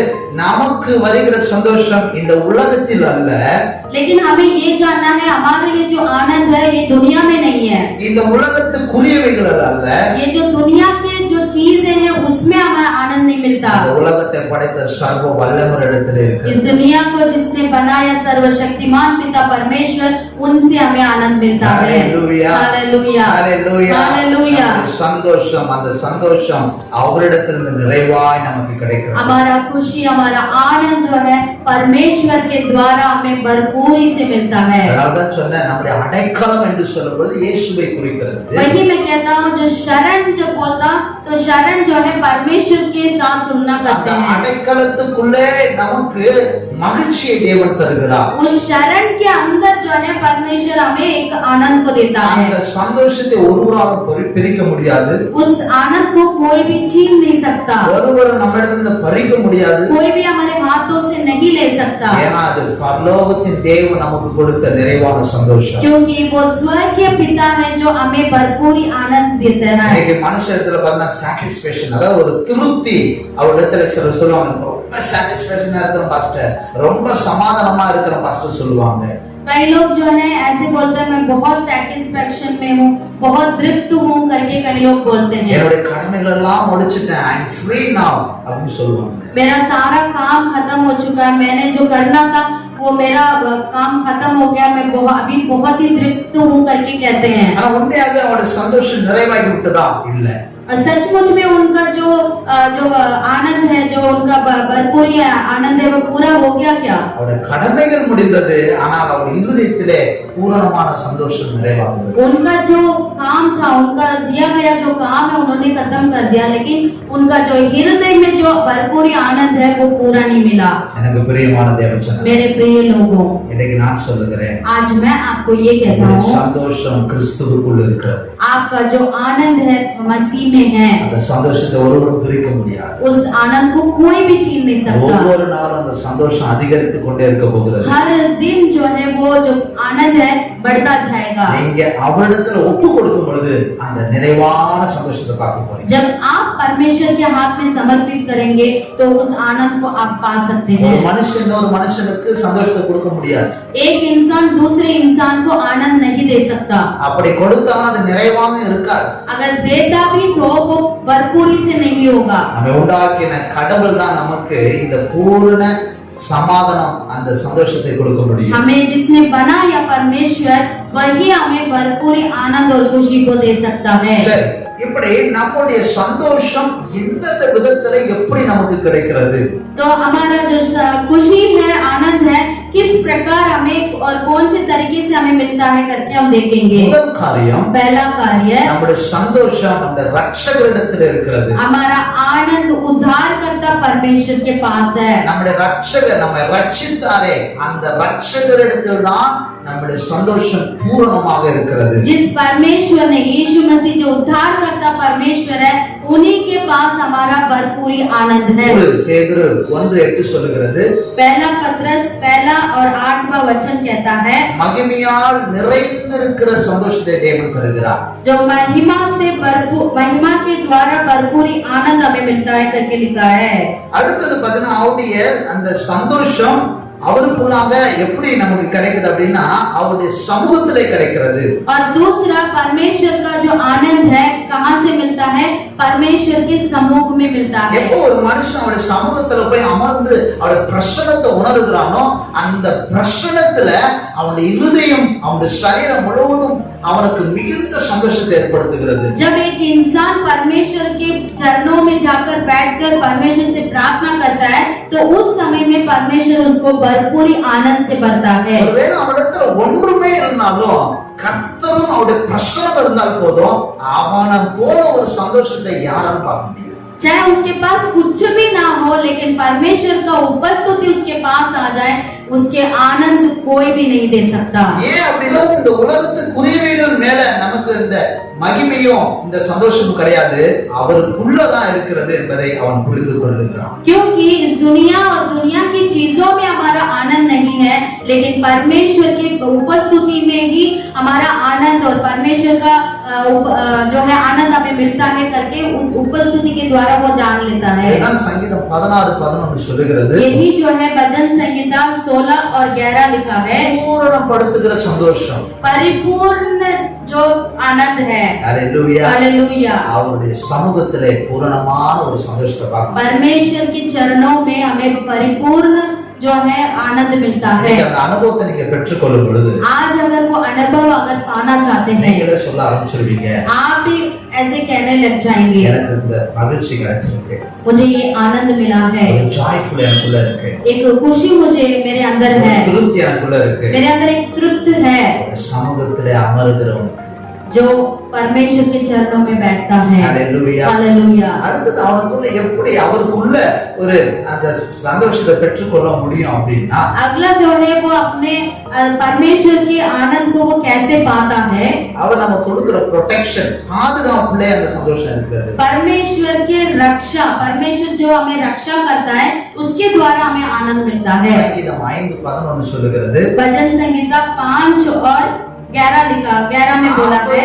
நமக்கு வருகிற சந்தோஷம் இந்த உலகத்தில் அல்ல. लेकिन हमें ये जानना है हमारे लिए जो आनंद है ये दुनिया में नहीं है। இந்த உலகத்துக்குரியவைகள் அல்ல. ये जो दुनिया के जो चीजें हैं उसमें हमें आनंद नहीं मिलता। இந்த உலகத்தில் உலகத்தை படைத்த சர்வ வல்லவரிடத்தில் இருக்கிறது. इस दुनिया को जिसने बनाया सर्वशक्तिमान पिता परमेश्वर, उनसे हमें आनंद मिलता है। Hallelujah hallelujah hallelujah hallelujah. சந்தோஷம், அந்த சந்தோஷம் அவரிடத்திலிருந்து நிறைவாய் நமக்கு கிடைக்கிறது. हमारा खुशी, हमारा आनंद जो है परमेश्वर के द्वारा हमें भरपूरी से मिलता है। அதனால்தான் சொன்னேன், நம்முடைய அடைக்கலம் என்று சொல்லும்போது இயேசுவை குறிக்கிறது. वही मैं कहता हूँ, जो शरण जब बोलता तो शरण जो है परमेश्वर के साथ तुलना करते அந்த हैं। அடைக்கலத்துக்குள்ளே நமக்கு மகிழ்ச்சியை தேவன் தருகிறார். उस शरण के अंदर जो है परमेश्वर हमें एक आनंद को देता है। அந்த சந்தோஷத்தை ஒருவராலும் பிரிக்க முடியாது. उस आनंद को कोई भी छीन नहीं सकता, ஒருவர் நம்மிடத்திலிருந்து பறிக்க முடியாது. कोई भी हमारे हाथों से नहीं ले सकता, ஏன்னா அது பரலோகத்தின் தேவன் நமக்கு கொடுத்த நிறைவான சந்தோஷம். क्योंकि वो स्वर्गीय पिता है जो हमें भरपूरी आनंद देता है। இன்னைக்கு மனுஷ இடத்துல பார்த்தா சாட்டிஸ்பேக்ஷன், அதாவது ஒரு திருப்தி அவரிடத்துல சிலர் சொல்லுவாங்க, ரொம்ப சாட்டிஸ்பேக்ஷனா இருக்கிற பாஸ்டர், ரொம்ப சமாதானமா இருக்கிற பாஸ்டர் சொல்லுவாங்க. कई लोग जो है ऐसे बोलते हैं, मैं बहुत सैटिस्फैक्शन में हूँ, बहुत तृप्त हूँ करके कई लोग बोलते हैं। என்னுடைய கடமைகள் எல்லாம் முடிச்சிட்டேன், ஐ அம் ஃப்ரீ நவ அப்படின்னு சொல்லுவாங்க. मेरा सारा काम खत्म हो चुका है, मैंने जो करना था वो मेरा काम खत्म हो गया, मैं अभी बहुत ही तृप्त हूँ करके कहते हैं। ஆனா உண்மையாவே அவரோட சந்தோஷம் நிறைவாகி விட்டதா? இல்ல. सचमुच में उनका जो आनंद है, जो उनका भरपूरी आनंद है, वो पूरा हो गया क्या? அவருடைய கடமைகள் முடிந்தது, ஆனால் அவருடைய இருதயத்திலே பூரணமான சந்தோஷம் நிறைவாகிறது. उनका जो काम था, उनका दिया गया जो काम है उन्होंने खत्म कर दिया, लेकिन उनका जो हृदय में जो भरपूरी आनंद है वो पूरा नहीं मिला। எனக்கு பிரியமான தேவஜனமே, मेरे प्रिय लोगों, இன்னைக்கு நான் சொல்லுகிறேன், आज मैं आपको ये कहता हूँ, சந்தோஷம் கிறிஸ்துவுக்குள் இருக்கிறது. आपका जो आनंद है मसीह में है, அந்த சந்தோஷத்தை ஒருவரும் பிரிக்க முடியாது. उस आनंद को कोई भी छीन नहीं सकता। ஒவ்வொரு நாளும் அந்த சந்தோஷம் அதிகரித்து கொண்டே இருக்க போகிறது. हर दिन जो है वो जो आनंद है बढ़ता जाएगा। நீங்க அவரிடத்துல ஒப்பு கொடுக்கும் பொழுது அந்த நிறைவான சந்தோஷத்தை பார்க்க போறீங்க. जब आप परमेश्वर के हाथ में समर्पित करेंगे तो उस आनंद को आप पा सकते हैं। ஒரு மனுஷன் ஒரு மனுஷனுக்கு சந்தோஷத்தை கொடுக்க முடியாது. एक इंसान दूसरे इंसान को आनंद नहीं दे सकता। அப்படி கொடுத்தாலும் அது நிறைவாக இருக்காது. अगर देता भी तो वो भरपूरी से नहीं होगा। நம்ம உண்டாக்கின கடவுள் தான் நமக்கு இந்த பூரண சமாதானம், அந்த சந்தோஷத்தை கொடுக்க முடியும். हमें जिसने बनाया परमेश्वर, वही हमें भरपूरी आनंद और खुशी को दे सकता है। சரி, இப்படி நம்முடைய சந்தோஷம் எந்த விதத்துல எப்படி நமக்கு கிடைக்கிறது? तो हमारा जो खुशी है, आनंद है, किस प्रकार हमें और कौन से तरीके से हमें मिलता है करके हम देखेंगे। முதல் காரியம், पहला कार्य, நம்முடைய சந்தோஷம் அந்த ரட்சகரிடத்தில் இருக்கிறது. हमारा आनंद उद्धारकर्ता परमेश्वर के पास है। நம்முடைய ரட்சகர் நம்மை ரட்சித்தாரே, அந்த ரட்சகரிடத்தில் தான் நம்முடைய சந்தோஷம் பூரணமாக இருக்கிறது. जिस परमेश्वर ने, यीशु मसीह जो उद्धारकर्ता परमेश्वर है, उन्हीं के पास हमारा भरपूरी आनंद है। பேதுரு 1:8 சொல்லுகிறது, पहला पत्रस 1 और 8वां वचन कहता है, மகிமையால் நிறைந்திருக்கிற சந்தோஷத்தை தேவன் தருகிறார். जो महिमा से भरपूर, महिमा के द्वारा भरपूरी आनंद हमें मिलता है करके लिखा है। அடுத்தது பாத்தீங்கன்னா அவருடைய அந்த சந்தோஷம் அவருக்குள்ளாக எப்படி நமக்கு கிடைக்குது அப்படின்னா அவருடைய சமூகத்திலே கிடைக்கிறது. और दूसरा, परमेश्वर का जो आनंद है कहाँ से मिलता है? परमेश्वर के समूह में मिलता है। எப்போ ஒரு மனுஷன் அவருடைய சமூகத்துல போய் அமர்ந்து அவருடைய பிரசன்னத்தை உணர்கிறானோ, அந்த பிரசன்னத்துல அவனுடைய இருதயம், அவனுடைய சரீரம் முழுவதும் அவனுக்கு மிகுந்த சந்தோஷத்தை ஏற்படுத்துகிறது. जब एक इंसान परमेश्वर के चरणों में जाकर बैठकर परमेश्वर से प्रार्थना करता है, तो उस समय में परमेश्वर उसको भरपूरी आनंद से भरता है। ஒருவேளை அவனிடத்துல ஒன்றுமே இருந்தாலும் கர்த்தரும் அவருடைய பிரசன்னம் இருந்தால் போதும், அவனை போல ஒரு சந்தோஷத்தை யாராலும் பார்க்க முடியாது. चाहे उसके पास कुछ भी ना हो, लेकिन परमेश्वर का उपस्थिति उसके पास आ जाए, उसके आनंद कोई भी नहीं दे सकता। ஏன் அப்படின்னா இந்த உலகத்து குறியீடுகள் மேல நமக்கு இந்த மகிமையும் இந்த சந்தோஷமும் கிடையாது, அவருக்குள்ளதான் இருக்கிறது என்பதை அவன் புரிந்து கொள்ளுகிறான். क्योंकि इस दुनिया और दुनिया की चीजों में हमारा आनंद नहीं है, लेकिन परमेश्वर की उपस्थिति में ही हमारा आनंद और परमेश्वर का जो है आनंद हमें मिलता है करके उस उपस्थिति के द्वारा वो जान लेता है। இதுதான் சங்கீதம் 16:11 சொல்லுகிறது, यही जो है भजन संहिता 16 और 11 लिखा है, பூரணப்படுத்துகிற சந்தோஷம், परिपूर्ण जो आनंद है। Hallelujah hallelujah. அவருடைய சமூகத்திலே பூரணமான ஒரு சந்தோஷத்தை பார்க்கணும். परमेश्वर के चरणों में हमें परिपूर्ण जो है आनंद मिलता है। அந்த அனுபவத்தை நீங்க பெற்றுக்கொள்ளும் பொழுது आज अगर वो अनुभव अगर पाना चाहते हैं, நீங்களே சொல்ல ஆரம்பிச்சிருவீங்க, आप भी ऐसे कहने लग जाएंगे, எனக்கு இந்த மகிழ்ச்சி கிடைச்சிருக்கு, मुझे ये आनंद मिला है, ஒரு ஜாய்ஃபுல் எனக்குள்ள இருக்கு, एक खुशी मुझे मेरे अंदर है, திருப்தி எனக்குள்ள இருக்கு. मेरे अंदर एक तृप्त है। சமூகத்திலே அமருகிறவனுக்கு, जो परमेश्वर के चरणों में बैठता है। हालेलुया। हालेलुया। அடுத்து அவனுக்குள்ள எப்படி அவருக்குள்ள ஒரு அந்த சந்தோஷத்தை பெற்றுக்கொள்ள முடியும் அப்படின்னா, अगला जो है वो अपने परमेश्वर के आनंद को वो कैसे पाता है? அவர் நம்ம கொடுக்கிற ப்ரொடெக்ஷன், பாதுகாப்புல அந்த சந்தோஷம் இருக்குது. परमेश्वर के रक्षा, परमेश्वर जो हमें रक्षा करता है उसके द्वारा हमें आनंद मिलता है। சங்கீதம் 5:11 சொல்லுகிறது, भजन संहिता 5 और 11 लिखा, 11 में बोला है,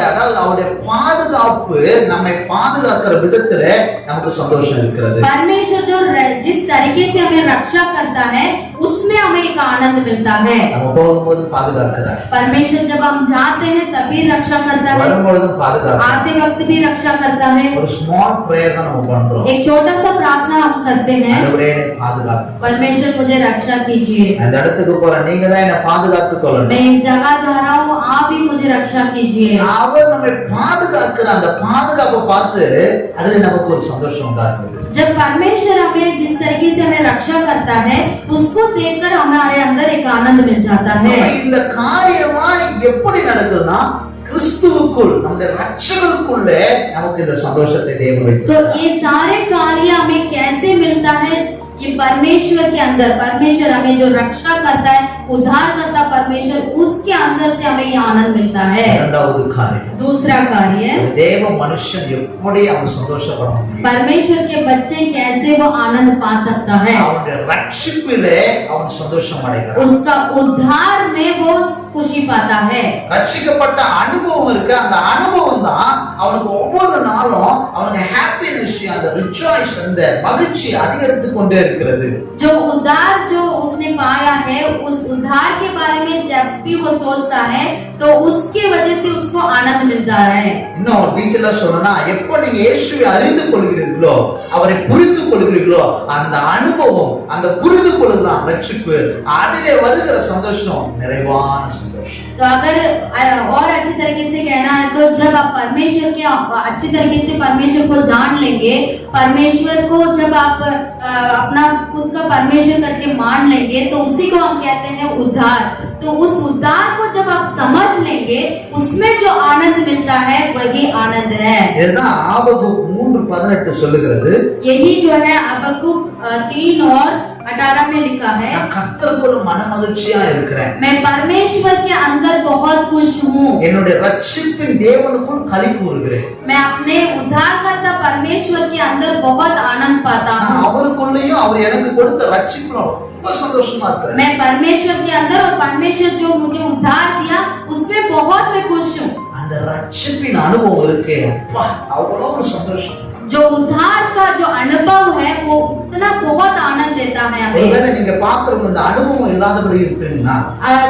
அதாவது அவருடைய பாதுகாப்பு நம்மை பாதுகாக்கிற விதத்துல நமக்கு சந்தோஷம் இருக்கிறது. परमेश्वर जो जिस तरीके से हमें रक्षा करता है उसमें हमें एक आनंद मिलता है। நம்ம போகும்போது பாதுகாக்கிறார், परमेश्वर जब हम जाते हैं तभी रक्षा करता है, வரும்பொழுதும் பாதுகாக்கிறார். आते वक्त भी रक्षा करता है। ஒரு ஸ்மால் பிரேயர் தான் நம்ம பண்றோம், एक छोटा सा प्रार्थना हम करते हैं, ஆண்டவரே என்னை பாதுகாத்து, परमेश्वर मुझे रक्षा कीजिए, அந்த இடத்துக்கு போற நீங்க தான் என்னை பாதுகாத்துக் கொள்ளணும், मैं इस जगह जा रहा हूँ, आप ही मुझे रक्षा कीजिए। அவர் நம்மை பாதுகாக்கிற அந்த பாதுகாப்பை பார்த்து அதுல நமக்கு ஒரு சந்தோஷம் உண்டாகுது. जब परमेश्वर हमें जिस तरीके से हमें रक्षा करता है उसको देखकर हमारे अंदर एक आनंद मिल जाता है। இந்த காரியமா எப்படி நடக்குதுன்னா, கிறிஸ்துவுக்குள் நம்முடைய ரட்சகருக்குள்ளே நமக்கு இந்த சந்தோஷத்தை தேவன் வைத்து, तो ये सारे कार्य हमें कैसे मिलता है? ये परमेश्वर के अंदर, परमेश्वर हमें जो रक्षा करता है, उद्धार करता परमेश्वर, उसके अंदर से हमें ये आनंद मिलता है। இரண்டாவது காரியம், दूसरा कार्य, தேவ மனுஷன் எப்படி அவன் சந்தோஷப்பட முடியும்? परमेश्वर के बच्चे कैसे वो आनंद पा सकता है? அவனுடைய ரட்சிப்பிலே அவன் சந்தோஷம் அடைகிறான். उसका उद्धार में वो खुशी पाता है। ரட்சிக்கப்பட்ட அனுபவம் இருக்கு, அந்த அனுபவம் தான் அவனுக்கு ஒவ்வொரு நாளும் அவனுக்கு ஹாப்பினஸ், அந்த ரிஜாய்ஸ், அந்த மகிழ்ச்சி அதிகரித்து கொண்டே இருக்கிறது. जो उद्धार जो उसने पाया है, उस उद्धार के बारे में जब भी वो सोचता है तो उसके वजह से उसको आनंद मिलता है। இன்னும் டீட்டெயிலா சொல்லணும்னா, எப்போ நீங்க இயேசுவை அறிந்து கொள்கிறீர்களோ, அவரை புரிந்து கொள்கிறீர்களோ, அந்த அனுபவம், அந்த புரிந்து கொள்ளுதான் ரட்சிப்பு, அதிலே வருகிற சந்தோஷம் நிறைவான சந்தோஷம். तो अगर और अच्छी तरीके से कहना है तो जब आप परमेश्वर के अच्छी तरीके से परमेश्वर को जान लेंगे, परमेश्वर को जब आप अपना खुद का परमेश्वर करके मान लेंगे तो उसी को हम कहते हैं उद्धार। तो उस उद्धार को जब आप समझ लेंगे उसमें जो आनंद मिलता है वही आनंद है। இதுதான் ஆபகுக் 3:18 சொல்லுகிறது, यही जो है हबक्कुक 3 और 18 में लिखा है, நான் கர்த்தருக்குள்ள மனமகிழ்ச்சியா இருக்கிறேன், मैं परमेश्वर के अंदर बहुत खुश हूँ, என்னுடைய ரட்சிப்பின் தேவனுக்குள் களி கூறுகிறேன், मैं अपने उद्धारकर्ता परमेश्वर के अंदर बहुत आनंद पाता நான் हूँ, அவருக்குள்ளேயும் அவர் எனக்கு கொடுத்த ரட்சிப்புல ரொம்ப சந்தோஷமா இருக்கிறேன். मैं परमेश्वर के अंदर और परमेश्वर जो मुझे उद्धार दिया उसमें बहुत मैं खुश हूँ। அந்த ரட்சிப்பின் அனுபவம் இருக்கே, அப்பா அவ்வளவு சந்தோஷம். जो उद्धार का जो अनुभव है वो उतना बहुत आनंद देता है हमें। ஒருவேளை நீங்க பாக்குறவங்க இந்த அனுபவம் இல்லாதபடி இருக்குன்னா,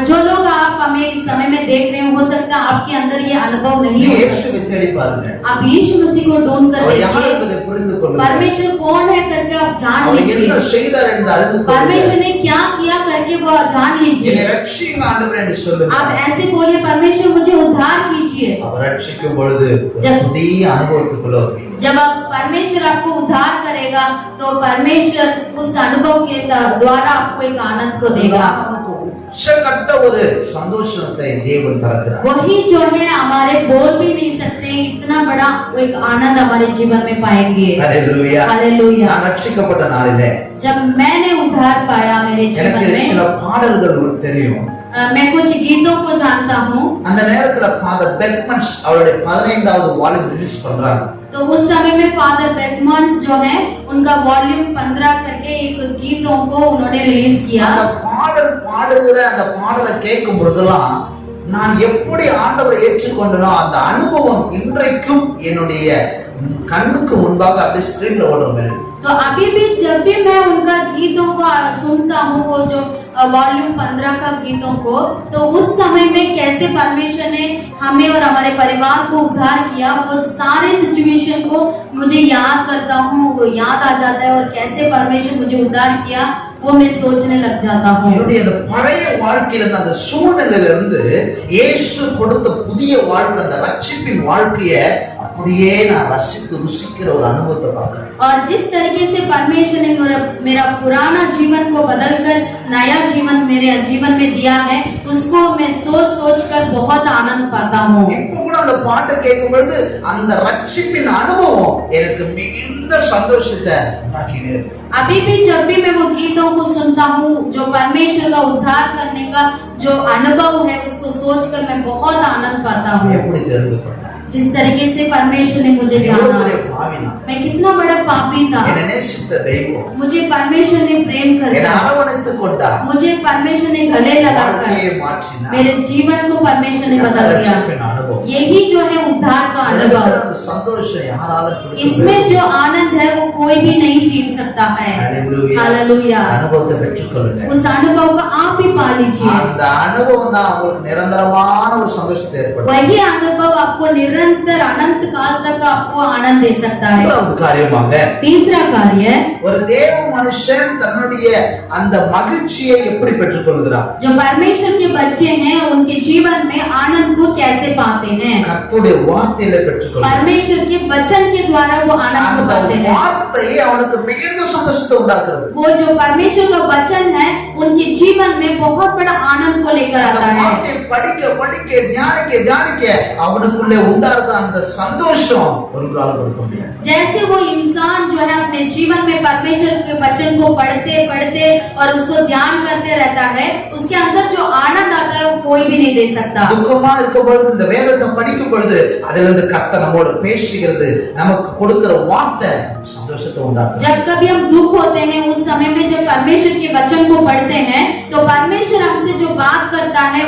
जो लोग आप हमें इस समय में देख रहे हो सकता है आपके अंदर ये अनुभव नहीं हो सकता। இயேசுவை தேடி பாருங்க, आप यीशु मसीह को ढूंढ कर அவர் யார் देखिए, என்பதை புரிந்து கொள்ளுங்க, परमेश्वर कौन है करके आप जान அவர் என்ன लीजिए, செய்தார் என்று அறிந்து கொள்ளுங்க. परमेश्वर ने क्या किया करके वो जान என்னை लीजिए। ரட்சிங்க ஆண்டவரே என்று சொல்லுங்க. आप ऐसे बोलिए, परमेश्वर मुझे उद्धार कीजिए। அவர் ரட்சிக்கும் பொழுது ஒரு புதிய அனுபவத்துக்குள்ள வருவீங்க. जब आप परमेश्वर आपको उद्धार करेगा तो परमेश्वर उस अनुभव के द्वारा आपको एक आनंद को देगा। நமக்கு உச்சக்கட்ட ஒரு சந்தோஷத்தை தேவன் தருகிறார். वही जो है हमारे बोल भी नहीं सकते, इतना बड़ा एक आनंद हमारे जीवन में पाएंगे। ஹalleluya. हालेलुया। நான் ரட்சிக்கப்பட்ட நாளிலே जब मैंने उद्धार पाया मेरे जीवन எனக்கு में, சில பாடல்கள் தெரியும். मैं कुछ गीतों को जानता हूँ। அந்த நேரத்துல ஃபாதர் பெக்மன்ஸ் அவருடைய 15வது வால்யூம் ரிலீஸ் பண்றாங்க. तो उस समय में फादर बेकमन्स जो है उनका वॉल्यूम 15 करके एक गीतों को उन्होंने रिलीज किया। அந்த பாடல் பாடுகிற அந்த பாடலை கேட்கும் பொழுதெல்லாம் நான் எப்படி ஆண்டவரை ஏற்றுக்கொண்டனோ அந்த அனுபவம் இன்றைக்கும் என்னுடைய கண்ணுக்கு முன்பாக அப்படியே ஸ்கிரீன்ல ஓடுறேன். तो अभी भी जब भी मैं उनका गीतों को सुनता हूँ, वो जो वॉल्यूम 15 का गीतों को, तो उस समय में कैसे परमेश्वर ने हमें और हमारे परिवार को उद्धार किया, वो सारे सिचुएशन को मुझे याद करता हूँ, वो याद आ जाता है, और कैसे परमेश्वर मुझे उद्धार किया वो मैं सोचने लग जाता हूँ। என்னுடைய அந்த பழைய வாழ்க்கையில இருந்து, அந்த சூழ்நிலையில இருந்து இயேசு கொடுத்த புதிய வாழ்க்கை, அந்த ரட்சிப்பின் வாழ்க்கையை அப்படியே நான் ரசித்து ருசிக்கிற ஒரு அனுபவத்தை பார்க்கிறேன். और जिस तरीके से परमेश्वर ने मेरा पुराना जीवन को बदलकर नया जीवन मेरे जीवन में दिया है, उसको मैं सोच सोच कर बहुत आनंद पाता हूँ। இப்போ கூட அந்த பாட்டை கேட்கும் பொழுது அந்த ரட்சிப்பின் அனுபவம் எனக்கு மிகுந்த சந்தோஷத்தை உண்டாக்கினே இருக்கு. अभी भी जब भी मैं वो गीतों को सुनता हूँ, जो परमेश्वर का उद्धार करने का जो अनुभव है, उसको सोचकर मैं बहुत आनंद पाता हूँ। எப்படி தெரிந்து கொண்டேன்? जिस तरीके से परमेश्वर ने मुझे जाना, मैं कितना बड़ा पापी था, என்னை நேசித்த தெய்வம் मुझे परमेश्वर ने प्रेम कर என்னை लिया, அரவணைத்துக் கொண்டார், मुझे परमेश्वर ने गले लगाकर வாழ்க்கையை மாற்றினார். मेरे जीवन को परमेश्वर ने बदल दिया। ரட்சிப்பின் அனுபவம், यही जो है उद्धार का எனக்கு अनुभव, அந்த சந்தோஷம் யாரால கொடுக்க इसमें முடியும்? जो आनंद है वो कोई भी नहीं छीन सकता है। ஹalleluya. हालेलुया। அனுபவத்தை பெற்றுக்கொள்ளுங்க. उस अनुभव को आप ही पा लीजिए। அந்த அனுபவம் தான் உங்களுக்கு நிரந்தரமான ஒரு சந்தோஷத்தை ஏற்படுத்தும். वही अनुभव आपको निरंतर अनंत काल तक आपको आनंद दे सकता है। மூன்றாவது காரியமாக, तीसरा कार्य, ஒரு தேவ மனுஷன் தன்னுடைய அந்த மகிழ்ச்சியை எப்படி பெற்றுக்கொள்கிறார்? जो परमेश्वर के बच्चे हैं उनके जीवन में आनंद को कैसे पाते हैं? கர்த்தருடைய வார்த்தையில பெற்றுக்கொள்கிறார். परमेश्वर के वचन के द्वारा वो आनंद को அந்த पाते हैं। வார்த்தை அவனுக்கு மிகுந்த சந்தோஷத்தை உண்டாக்குறது. वो जो परमेश्वर का वचन है उनके जीवन में बहुत बड़ा आनंद को लेकर அந்த आता है। வார்த்தையை படிக்க படிக்க தியானிக்க தியானிக்க அவனுக்குள்ளே உண்டாக்குற அந்த சந்தோஷம் ஒரு காலம் கொடுக்க முடியாது. जैसे वो इंसान जो है अपने जीवन में परमेश्वर के वचन को पढ़ते पढ़ते और उसको ध्यान करते रहता है, उसके अंदर जो आनंद आता है वो कोई भी नहीं दे सकता। துக்கமா இருக்கும் பொழுது இந்த வேதத்தை படிக்கும் பொழுது அதிலிருந்து இருந்து கர்த்தர் நம்மோட பேசுகிறது, நமக்கு கொடுக்கிற வார்த்தை சந்தோஷத்தை உண்டாக்குது. जब कभी हम दुख होते हैं, उस समय में जब परमेश्वर के वचन को पढ़ते हैं, तो परमेश्वर हमसे जो बात करता है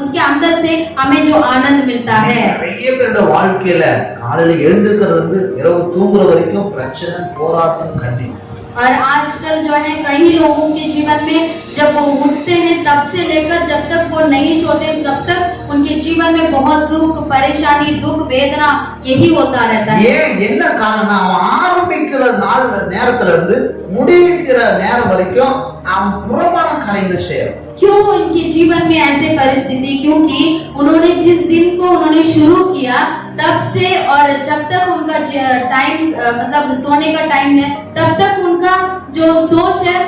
उसके अंदर से हमें जो आनंद मिलता है। நிறைய பேரோட வாழ்க்கையில காலையில எழுந்துக்கிறது இருந்து இரவு தூங்குற வரைக்கும் பிரச்சனை, போராட்டம், கண்ணீர். और आजकल जो है कई लोगों के जीवन में जब वो उठते हैं तब से लेकर जब तक वो नहीं सोते तब तक उनके जीवन में बहुत दुख, परेशानी, दुख, वेदना यही होता रहता है। ஏன் என்ன காரணம்? அவன் ஆரம்பிக்கிற நாள் நேரத்துல இருந்து முடிக்கிற நேரம் வரைக்கும் அவன் புறமான காரியங்களை செய்யறான். क्यों उनके जीवन में ऐसे परिस्थिति? क्योंकि उन्होंने जिस दिन को उन्होंने शुरू किया तब से और जब तक उनका टाइम मतलब सोने का टाइम है तब तक उनका जो सोच है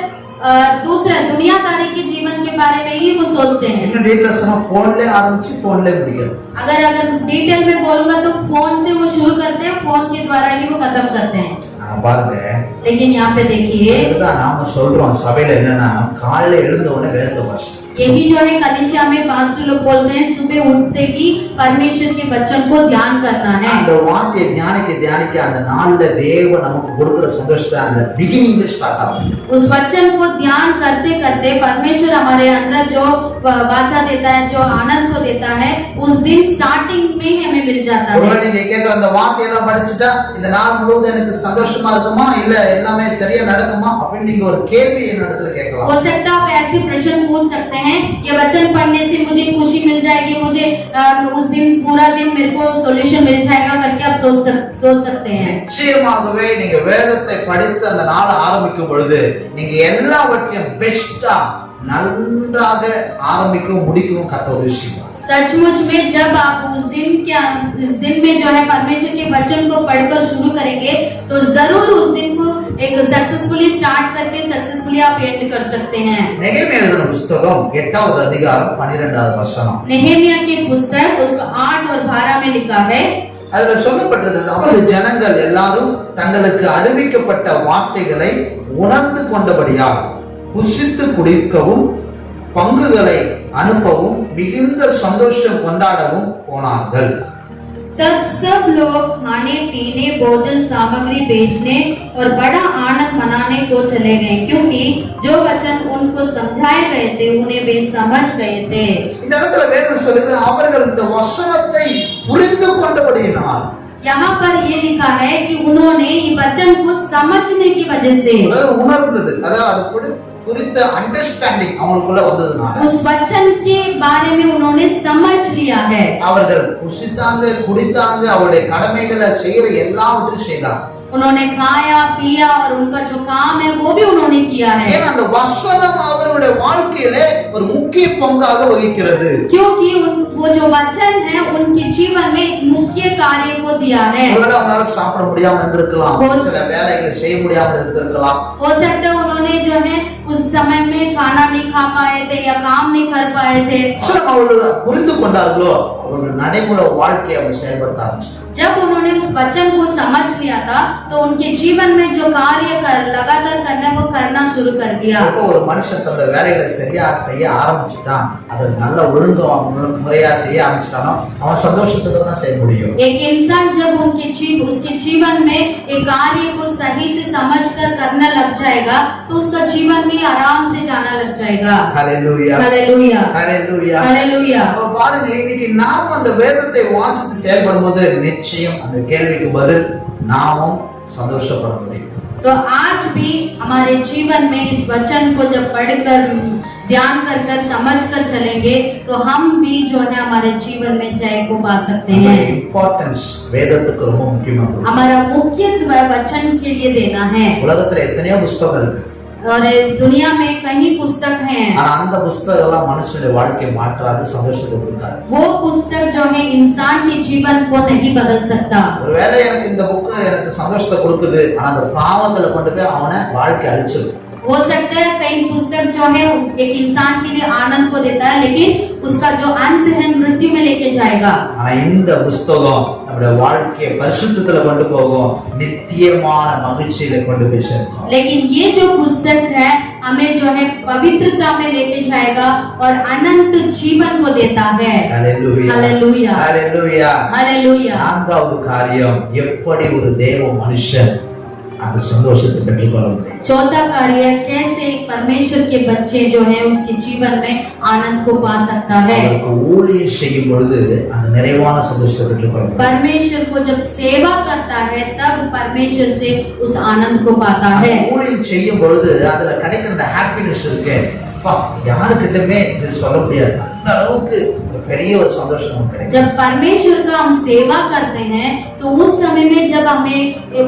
दूसरा दुनियादारी के जीवन के बारे में ही वो सोचते हैं। இன்னும் டீட்டெயிலா சொன்னா போன்ல ஆரம்பிச்சு போன்ல முடிக்கிறது. अगर डिटेल में बोलूंगा तो फोन से वो शुरू करते हैं, फोन के द्वारा ही वो खत्म करते हैं। பாருங்க, लेकिन यहाँ पे देखिए, இதுதான் நாம சொல்றோம் சபையில என்னன்னா காலையில எழுந்த உடனே வேதத்தை வாசி. यही जो है कलीसिया में पास्टर लोग बोलते हैं सुबह उठते ही परमेश्वर के वचन को ध्यान करना है। அந்த வார்த்தையை தியானிக்க தியானிக்க அந்த நாள்ல தேவன் நமக்கு கொடுக்கிற சந்தோஷத்தை அந்த பிகினிங்ல ஸ்டார்ட் ஆகும். उस वचन को ध्यान करते करते परमेश्वर हमारे अंदर जो वाचा देता है, जो आनंद को देता है, उस दिन स्टार्टिंग में ही हमें मिल जाता है। ஒருவேளை நீங்க கேக்குற அந்த வார்த்தையெல்லாம் படிச்சுட்டா இந்த நாள் முழுவதும் எனக்கு சந்தோஷமா இருக்குமா, இல்ல எல்லாமே சரியா நடக்குமா அப்படின்னு நீங்க ஒரு கேள்வி என்னிடத்துல கேட்கலாம். हो सकता है आप ऐसे प्रश्न पूछ सकते हैं, ये वचन पढ़ने से मुझे खुशी मिल जाएगी, मुझे उस दिन पूरा दिन मेरे को सॉल्यूशन मिल जाएगा करके आप सोच सकते हैं। நிச்சயமாகவே நீங்க வேதத்தை படித்து அந்த நாளை ஆரம்பிக்கும் பொழுது நீங்க எல்லாவற்றையும் பெஸ்டா நன்றாக ஆரம்பிக்கவும் முடிக்கவும் கர்த்தர் உதவி செய்வார். सचमुच में जब आप उस दिन में जो है परमेश्वर के वचन को पढ़कर शुरू करेंगे तो जरूर उस दिन को एक सक्सेसफुली स्टार्ट करके सक्सेसफुली आप एंड कर सकते हैं। நெகேமியா எழுதின புத்தகம் 8வது அதிகாரம் 12வது வசனம். नेहेमिया की पुस्तक उसका 8 और 12 में लिखा है, அதுல சொல்லப்பட்டிருக்கிறது, அவரது ஜனங்கள் எல்லாரும் தங்களுக்கு அறிவிக்கப்பட்ட வார்த்தைகளை உணர்ந்து கொண்டபடியால் புசித்து குடிக்கவும் பங்குகளை அனுப்பவும் மிகுந்த சந்தோஷம் கொண்டாடவும் போனார்கள். तब सब लोग खाने पीने भोजन सामग्री बेचने और बड़ा आनंद मनाने को चले गए, क्योंकि जो वचन उनको समझाए गए थे उन्हें वे समझ गए थे। இந்த இடத்துல வேதம் சொல்லுது, அவர்கள் இந்த வசனத்தை புரிந்து கொண்டபடியினால், यहाँ पर ये लिखा है कि उन्होंने ये वचन को समझने की वजह से, அதாவது உணர்ந்தது, அதாவது அது குறித்த அண்டர்ஸ்டாண்டிங் அவங்களுக்குள்ள வந்ததுனால उस वचन के बारे में उन्होंने समझ लिया है। அவர்கள் புசித்தாங்க, குடித்தாங்க, அவருடைய கடமைகளை செய்யற எல்லாவற்றையும் செய்தாங்க. उन्होंने खाया पिया और उनका जो काम है वो भी उन्होंने किया है, ஏன்னா அந்த வசனம் அவருடைய வாழ்க்கையில ஒரு முக்கிய பங்காக வகிக்கிறது. क्योंकि वो जो वचन है उनके जीवन में एक मुख्य कार्य को दिया है। ஒருவேளை அவங்களால சாப்பிட முடியாம இருந்திருக்கலாம், சில வேலைகளை செய்ய முடியாம இருந்திருக்கலாம். हो सकता है उन्होंने जो है उस समय में खाना नहीं खा पाए थे या काम नहीं कर पाए थे। அவர்கள் புரிந்து கொண்டார்களோ அவர்கள் நடைமுறை வாழ்க்கையை அவர் செயல்படுத்த ஆரம்பிச்சார். जब उन्होंने उस वचन को समझ लिया था तो उनके जीवन में जो कार्य लगातार करना वो करना शुरू कर दिया। ஒரு மனுஷன் தன்னோட வேலைகளை சரியா செய்ய ஆரம்பிச்சுட்டான், அதை நல்ல ஒழுங்கா முறையா செய்ய ஆரம்பிச்சிட்டானோ அவன் சந்தோஷத்துக்கு தான் செய்ய முடியும். एक इंसान जब उसके जीवन में एक कार्य को सही से समझकर करने लग जाएगा तो उसका जीवन भी आराम से जाना लग जाएगा। Hallelujah, hallelujah, hallelujah, hallelujah. அப்ப பாருங்க, இன்னைக்கு நாம் அந்த வேதத்தை வாசித்து செயல்படும்போது நிச்சயம் அந்த கேள்விக்கு பதில் நாமும் சந்தோஷப்பட முடியும். तो आज भी हमारे जीवन में इस वचन को जब पढ़कर ध्यान कर समझ कर चलेंगे तो हम भी जो है हमारे जीवन में जय को पा सकते हैं। இம்பார்ட்டன்ஸ் வேதத்துக்கு ரொம்ப முக்கியமா இருக்கு. हमारा मुख्यत्व वचन के लिए देना है। உலகத்துல எத்தனையோ புத்தகம் இருக்கு और दुनिया में कई पुस्तक हैं, ஆனா அந்த புத்தகம் எல்லாம் மனுஷனுடைய வாழ்க்கையை மாற்றாது, சந்தோஷத்தை கொடுக்காது. वो पुस्तक जो है इंसान के जीवन को नहीं बदल सकता। ஒருவேளை எனக்கு இந்த புக் எனக்கு சந்தோஷத்தை கொடுக்குது, ஆனா அந்த பாவத்துல கொண்டு போய் அவனை வாழ்க்கை அழிச்சிடும். हो सकता है कई पुस्तक जो है एक इंसान के लिए आनंद को देता है लेकिन उसका जो अंत है मृत्यु में लेके जाएगा। ஆனா இந்த புத்தகம் நம்முடைய வாழ்க்கையை பரிசுத்தத்துல கொண்டு போகும், நித்தியமான மகிழ்ச்சியில கொண்டு போய் சேர்க்கும். लेकिन ये जो पुस्तक है हमें जो है पवित्रता में लेके जाएगा और अनंत जीवन को देता है। Hallelujah, hallelujah, hallelujah, hallelujah. நான்காவது காரியம், எப்படி ஒரு தேவ மனுஷன் அந்த சந்தோஷத்தை பெற்றுக்கொள்ள முடியும். चौथा कार्य, कैसे एक परमेश्वर के बच्चे जो है उसके जीवन में आनंद को पा सकता है। அவருக்கு ஊழியம் செய்யும் பொழுது அந்த நிறைவான சந்தோஷத்தை பெற்றுக்கொள்ள முடியும். परमेश्वर को जब सेवा करता है तब परमेश्वर से उस आनंद को पाता है। ஊழியம் செய்யும் பொழுது அதுல கிடைக்கிற அந்த ஹாப்பினஸ் இருக்கு, யாருக்கிட்டமே இது சொல்ல முடியாது, அந்த அளவுக்கு பெரிய ஒரு சந்தோஷம் கிடைக்கும். जब परमेश्वर का हम सेवा करते हैं तो उस समय में जब हमें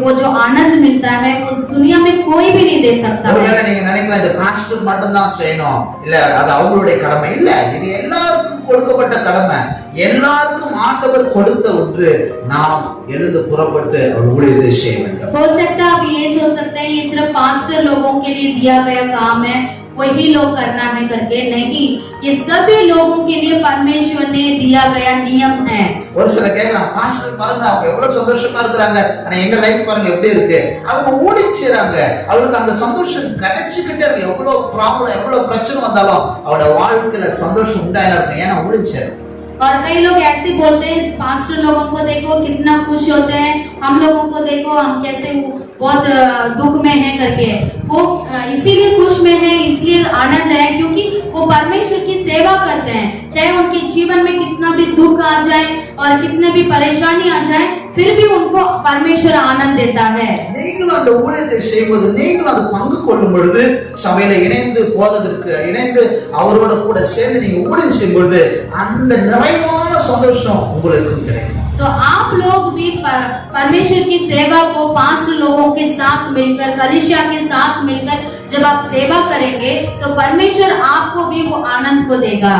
वो जो आनंद मिलता है उस दुनिया में कोई भी नहीं दे सकता है। நீங்க நினைக்கலாம் இது பாஸ்டர் மட்டும் தான் செய்யணும், இல்ல அது அவங்களுடைய கடமை இல்ல, இது எல்லாருக்கும் கொடுக்கப்பட்ட கடமை. எல்லாருக்கும் ஆண்டவர் கொடுத்த ஒன்று, நாம் எழுந்து புறப்பட்டு அவர் ஊழியத்தை செய்ய வேண்டும். हो सकता है आप ये सोच सकते हैं ये सिर्फ पास्टर लोगों के लिए दिया गया काम है, वही लोग करना है करके, नहीं, ये सभी लोगों के लिए परमेश्वर ने दिया गया नियम है। ஒரு சில கேட்கலாம், பாஸ்டர் பாருங்க அவங்க எவ்வளவு சந்தோஷமா இருக்கிறாங்க, ஆனா எங்க லைஃப் பாருங்க எப்படி இருக்கு. அவங்க ஊழியம் செய்றாங்க, அவங்களுக்கு அந்த சந்தோஷம் கிடைச்சுக்கிட்டே இருக்கு. எவ்வளவு ப்ராப்ளம் எவ்வளவு பிரச்சனை வந்தாலும் அவரோட வாழ்க்கையில சந்தோஷம் உண்டாயினா இருக்கும், ஏன்னா ஊழியம் செய்றாங்க. और कई लोग ऐसे बोलते हैं पास्टर लोगों को देखो कितना खुश होते हैं, हम लोगों को देखो हम कैसे बहुत दुख में है करके। वो इसीलिए खुश में है, इसलिए आनंद है क्योंकि वो परमेश्वर की सेवा करते हैं। चाहे उनके जीवन में कितना भी दुख आ जाए और कितने भी परेशानी आ जाए फिर भी उनको परमेश्वर आनंद देता है। நீங்களும் அந்த ஊழியத்தை செய்வது, நீங்களும் அது பங்கு கொள்ளும் பொழுது, சபையில இணைந்து போவதற்கு இணைந்து அவரோட கூட சேர்ந்து நீங்க ஊழியம் செய்யும் பொழுது அந்த நிறைவான சந்தோஷம் உங்களுக்கு கிடைக்கும். तो आप लोग भी परमेश्वर की सेवा को पास्टर लोगों के साथ मिलकर, कलीसिया के साथ मिलकर जब आप सेवा करेंगे तो परमेश्वर आपको भी वो आनंद को देगा।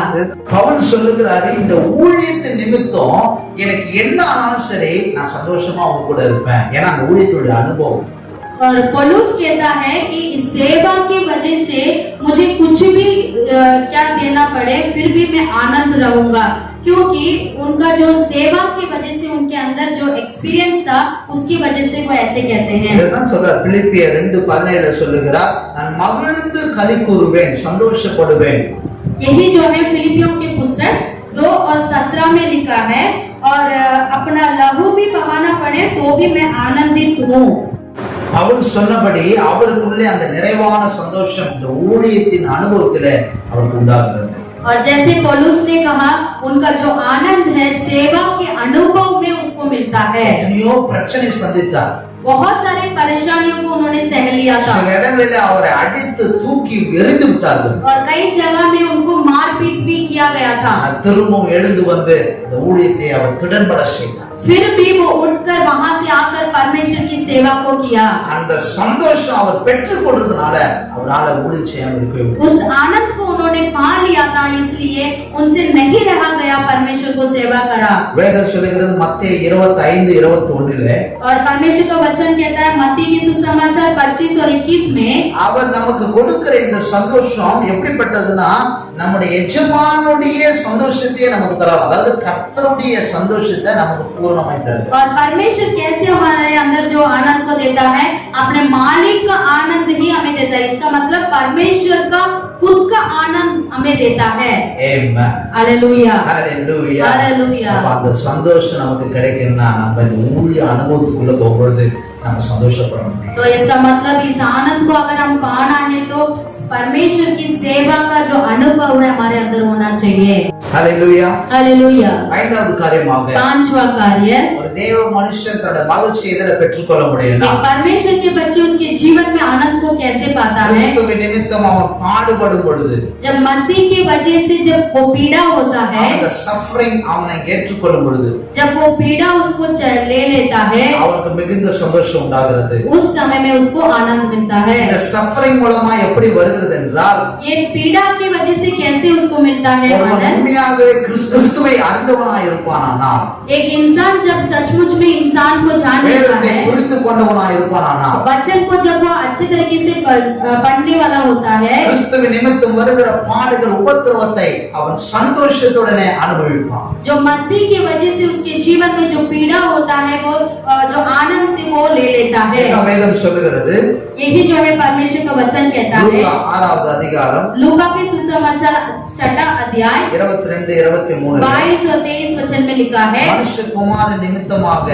பவுல் சொல்லுகிறாரு, இந்த ஊழியத்தின் நிமித்தம் எனக்கு என்ன ஆனாலும் சரி நான் சந்தோஷமா அவங்க கூட இருப்பேன், ஏன்னா அந்த ஊழியத்தோட அனுபவம். और पौलुस कहता है कि इस सेवा की वजह से मुझे कुछ भी क्या देना पड़े फिर भी मैं आनंद रहूंगा, क्योंकि उनका जो सेवा की वजह से उनके अंदर जो एक्सपीरियंस था उसकी वजह से वो ऐसे कहते हैं। இதுதான் சொல்றார், பிலிப்பியர் 2:17 சொல்லுகிறார், நான் மகிழ்ந்து களி கூறுவேன், சந்தோஷப்படுவேன். यही जो है फिलिपियों की पुस्तक 2 और 17 में लिखा है, और अपना लहू भी बहाना पड़े तो भी मैं आनंदित हूँ। அவர் சொன்னபடி அவருக்குள்ளே அந்த நிறைவான சந்தோஷம் இந்த ஊழியத்தின் அனுபவத்திலே அவருக்கு உண்டாகிறது. और जैसे पौलुस ने कहा उनका जो आनंद है सेवा के अनुभव में उसको उसको मिलता है। எத்தனையோ பிரச்சனை சந்தித்தார். बहुत सारे परेशानियों को उन्होंने सह लिया था சில இடங்களில் அவரை அடித்து தூக்கி எறிந்து விட்டார்கள். और कई जगह में उनको मारपीट भी किया गया था। திரும்பவும் எழுந்து வந்து இந்த ஊழியத்தை அவர் திடன்பட செய்தார். फिर भी वो उठकर वहां से आकर परमेश्वर की सेवा को किया। அந்த சந்தோஷம் அவர் பெற்றுக் கொண்டதுனால அவரால ஊழியம் செய்யாம இருக்கவே முடியல. उस आनंद को उन्होंने पा लिया था, इसलिए उनसे नहीं रहा गया परमेश्वर को सेवा करा। வேதம் சொல்லுகிறது மத்தேயு 25:21 और परमेश्वर का वचन कहता है मत्ती की सुसमाचार 25 और 21 में, அவர் நமக்கு கொடுக்கிற இந்த சந்தோஷம் எப்படிப்பட்டதுன்னா நம்முடைய எஜமானுடைய சந்தோஷத்தையே நமக்கு தரார். அதாவது கர்த்தருடைய சந்தோஷத்தை நமக்கு பூரணமாய் தருகிறார். और परमेश्वर कैसे हमारे अंदर जो आनंद को देता है, अपने मालिक का आनंद ही हमें देता है। इसका मतलब परमेश्वर का खुद का आनंद हमें देता है। ஆமென். हालेलुया ஹalleluya. हालेलुया। அப்ப அந்த சந்தோஷம் நமக்கு கிடைக்கணும்னா நம்ம இந்த ஊழிய அனுபவத்துக்குள்ள போகும்போது நம்ம சந்தோஷப்பட முடியும். तो इसका मतलब इस आनंद को अगर हम पाना है तो परमेश्वर की सेवा का जो अनुभव है हमारे अंदर होना चाहिए। ஹalleluya. हालेलुया। ஐந்தாவது காரியமாக पांचवा कार्य, ஒரு தேவ மனுஷன் தன்னுடைய மகிழ்ச்சியை எதிர பெற்றுக்கொள்ள முடியும்னா एक परमेश्वर के बच्चे उसके जीवन में आनंद को कैसे पाता है? கிறிஸ்துவின் நிமித்தம் அவன் பாடுபடும் பொழுது जब मसीह की वजह से जब वो पीड़ा होता है, அந்த சஃபரிங் அவனை ஏற்றுக்கொள்ளும் பொழுது जब वो पीड़ा उसको ले लेता है, அவனுக்கு மிகுந்த சந்தோஷம் உண்டாகிறது. उस समय में उसको आनंद मिलता है। இந்த சஃபரிங் மூலமா எப்படி வருகிறது என்றால் ये पीड़ा की वजह से कैसे उसको मिलता है ஒருவன் आनंद? உண்மையாகவே கிறிஸ்துவை அறிந்தவனாய் இருப்பானானால், एक इंसान जब सचमुच में इंसान को जान लेता வேதத்தை है, புரிந்து கொண்டவனாய் இருப்பானானால், वचन को जब वो अच्छे तरीके से पढ़ने वाला होता है, கிறிஸ்துவின் நிமித்தம் வருகிற பாடுகள் உபத்திரவத்தை அவன் சந்தோஷத்துடனே அனுபவிப்பான். जो मसीह की वजह से उसके जीवन में जो पीड़ा होता है वो जो आनंद से वो ले लेता है। இந்த வேதம் சொல்லுகிறது यही जो है परमेश्वर का वचन कहता है। லூக்கா 6வது அதிகாரம் लूका के सुसमाचार 6 अध्याय 22-23 22 और 23 वचन में लिखा है, மனுஷகுமாரன் நிமித்தமாக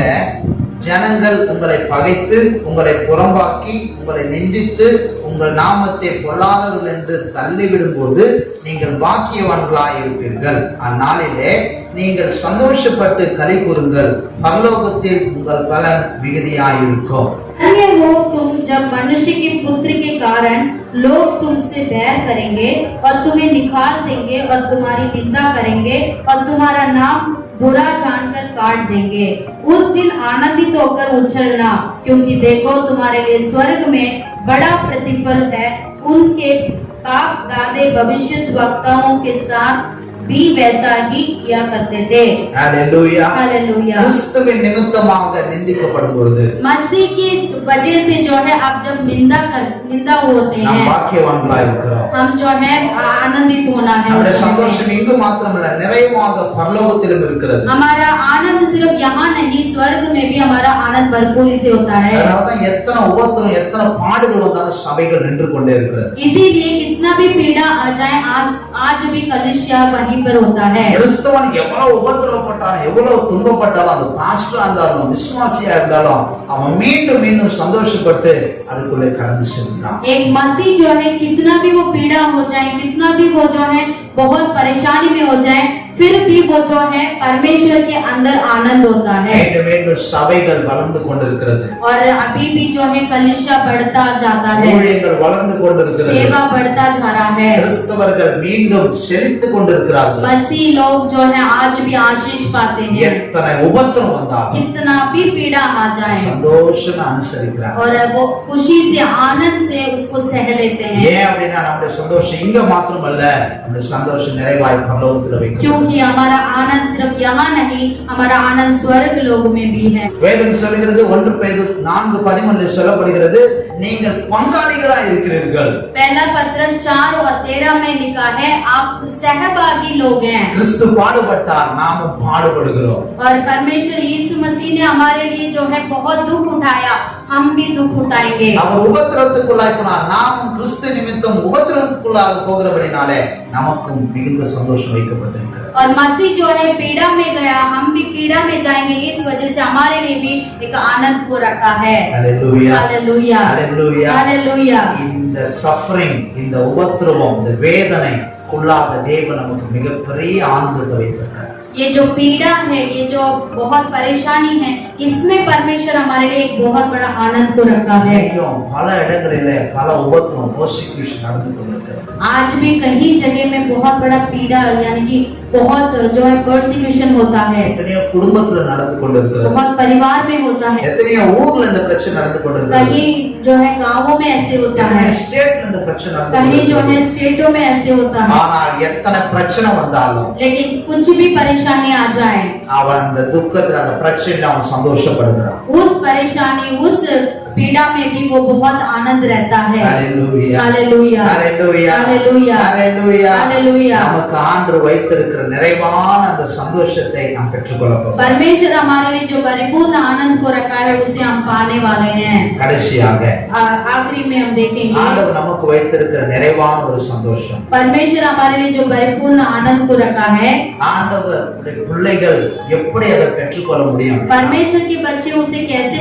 ஜனங்கள் உங்களை பகைத்து உங்களை புறம்பாக்கி உங்களை நிந்தித்து உங்கள் நாமத்தை பொல்லாதவர்கள் என்று தள்ளிவிடும் போது நீங்கள் பாக்கியவான்களாய் இருப்பீர்கள். அந்நாளிலே நீங்கள் சந்தோஷப்பட்டு களி கூறுங்கள், பரலோகத்தில் உங்கள் பலன் மிகுதியாயிருக்கும். धन्य हो तुम जब मनुष्य के पुत्र के कारण लोग तुमसे बैर करेंगे और तुम्हें निकाल देंगे और तुम्हारी निंदा करेंगे और तुम्हारा नाम बुरा जानकर काट देंगे। उस दिन आनंदित होकर उछलना, क्योंकि देखो तुम्हारे लिए स्वर्ग में बड़ा प्रतिफल है। उनके बाप दादे भविष्यद्वक्ताओं के साथ भी वैसा ही किया करते थे। ஹalleluya. हालेलुया। கிறிஸ்துவின் நிமித்தமாக நிந்திக்கப்படும் பொழுது मसीह की वजह से जो है आप जब निंदा होते நாம் हैं, பாக்கியவான்களாய் இருக்கிறோம். हम जो है आनंदित होना है। நம்முடைய उस समय சந்தோஷம் இங்கு மாத்திரமல்ல, நிறைவாக பரலோகத்திலும் இருக்கிறது. हमारा आनंद सिर्फ यहाँ नहीं, स्वर्ग में भी हमारा आनंद भरपूर से होता है। அதனாலதான் எத்தனை உபத்திரம் எத்தனை பாடுகள் வந்தாலும் சபைகள் நின்று கொண்டே இருக்கிறது. इसीलिए कितना भी पीड़ा आ जाए, आज भी कलिसिया वहीं पर होता है। கிறிஸ்தவன் எவ்வளவு உபத்திரவப்பட்டாலும் எவ்வளவு துன்பப்பட்டாலும் அது பாஸ்டரா இருந்தாலும் விசுவாசியா இருந்தாலும் அவன் மீண்டும் மீண்டும் சந்தோஷப்பட்டு அதுக்குள்ளே கடந்து செல்கிறான். एक मसीह जो है कितना भी वो पीड़ा हो जाए, कितना भी वो जो है बहुत परेशानी में हो जाए, फिर भी वो जो है परमेश्वर के अंदर आनंद होता है। மீண்டும் மீண்டும் சபைகள் வளர்ந்து கொண்டிருக்கிறது. और अभी भी जो है कलिसिया बढ़ता जाता है, ஊழியங்கள் வளர்ந்து கொண்டிருக்கிறது. सेवा बढ़ता जा रहा है। கிறிஸ்தவர்கள் மீண்டும் செழித்து கொண்டிருக்கிறார்கள். मसीह लोग जो है आज भी आशीष पाते हैं। எத்தனை உபத்திரம் வந்தாலும் कितना भी पीड़ा आ जाए சந்தோஷமா அனுசரிக்கிறாங்க. और वो खुशी से आनंद से उसको सह लेते हैं, ஏன் அப்படின்னா நம்முடைய சந்தோஷம் இங்க மாத்திரமல்ல, நம்முடைய சந்தோஷம் நிறைவாய் பரலோகத்தில் வைக்கும். क्योंकि हमारा आनंद सिर्फ यहाँ नहीं, हमारा आनंद स्वर्ग लोक में भी है। வேதம் சொல்லுகிறது 1 பேதுரு 4:11 சொல்லப்படுகிறது, நீங்கள் பங்காளிகளாய் இருக்கிறீர்கள். पहला पत्रस 4 और 13 में लिखा है, आप सहभागी लोग हैं। கிறிஸ்து பாடுபட்டார், நாமும் பாடுபடுகிறோம். और परमेश्वर यीशु मसीह ने हमारे लिए जो है बहुत दुख उठाया, हम भी दुख उठाएंगे। அவர் உபத்திரவத்துக்குள்ளாய் போனார், நாமும் கிறிஸ்து நிமித்தம் உபத்திரவத்துக்குள்ளாக போகிறபடினாலே நமக்கும் மிகுந்த சந்தோஷம் வைக்கப்பட்டிருக்கிறது. और मसीह जो है पीड़ा में गया, हम भी पीड़ा में जाएंगे, इस वजह से हमारे लिए भी एक आनंद को रखा है। ஹalleluya. हालेलुया ஹalleluya. हालेलुया। இந்த சஃபரிங், இந்த உபத்திரவம், இந்த வேதனைக்குள்ளாக தேவன் நமக்கு மிகப்பெரிய ஆனந்தத்தை வைத்திருக்கிறார். ये जो पीड़ा है, ये जो बहुत परेशानी है, इसमें परमेश्वर हमारे लिए एक बहुत बड़ा आनंद को रखा है। இன்னைக்கும் பல இடங்களிலே பல உபத்திரம் persecution நடந்து கொண்டிருக்கிறது. आज भी कई जगह में बहुत बड़ा पीड़ा यानी कि बहुत जो है परसिक्यूशन होता है, எத்தனையோ குடும்பத்துல நடந்து கொண்டிருக்கிறது. बहुत परिवार में होता है, எத்தனையோ ஊர்ல இந்த பிரச்சனை நடந்து கொண்டிருக்கிறது. कहीं जो है गांवों में ऐसे होता है, எத்தனையோ ஸ்டேட்ல இந்த பிரச்சனை நடந்து कहीं जो கொண்டிருக்கிறது. है स्टेटों में ऐसे होता है। ஆனால் எத்தனை பிரச்சனை வந்தாலும் लेकिन कुछ भी परेशानी आ जाए, அவன் அந்த துக்கத்துல அந்த பிரச்சனையில அவன் சந்தோஷப்படுகிறான். उस परेशानी उस पीड़ा में भी वो बहुत आनंद रहता है। ஹalleluya हालेलुया ஹalleluya हालेलुया ஹalleluya. हालेलुया। நமக்கு ஆண்டவர் வைத்திருக்கிற நிறைவான அந்த சந்தோஷத்தை நாம் பெற்றுக்கொள்ள போகிறோம். परमेश्वर हमारे लिए जो परिपूर्ण आनंद को रखा है उसे हम पाने वाले हैं। கடைசியாக आखिरी में हम देखेंगे ஆண்டவர் நமக்கு வைத்திருக்கிற நிறைவான ஒரு சந்தோஷம். परमेश्वर हमारे लिए जो परिपूर्ण आनंद को रखा है, ஆண்டவர் பிள்ளைகள் எப்படி அதை பெற்றுக்கொள்ள முடியும்? परमेश्वर के बच्चे उसे कैसे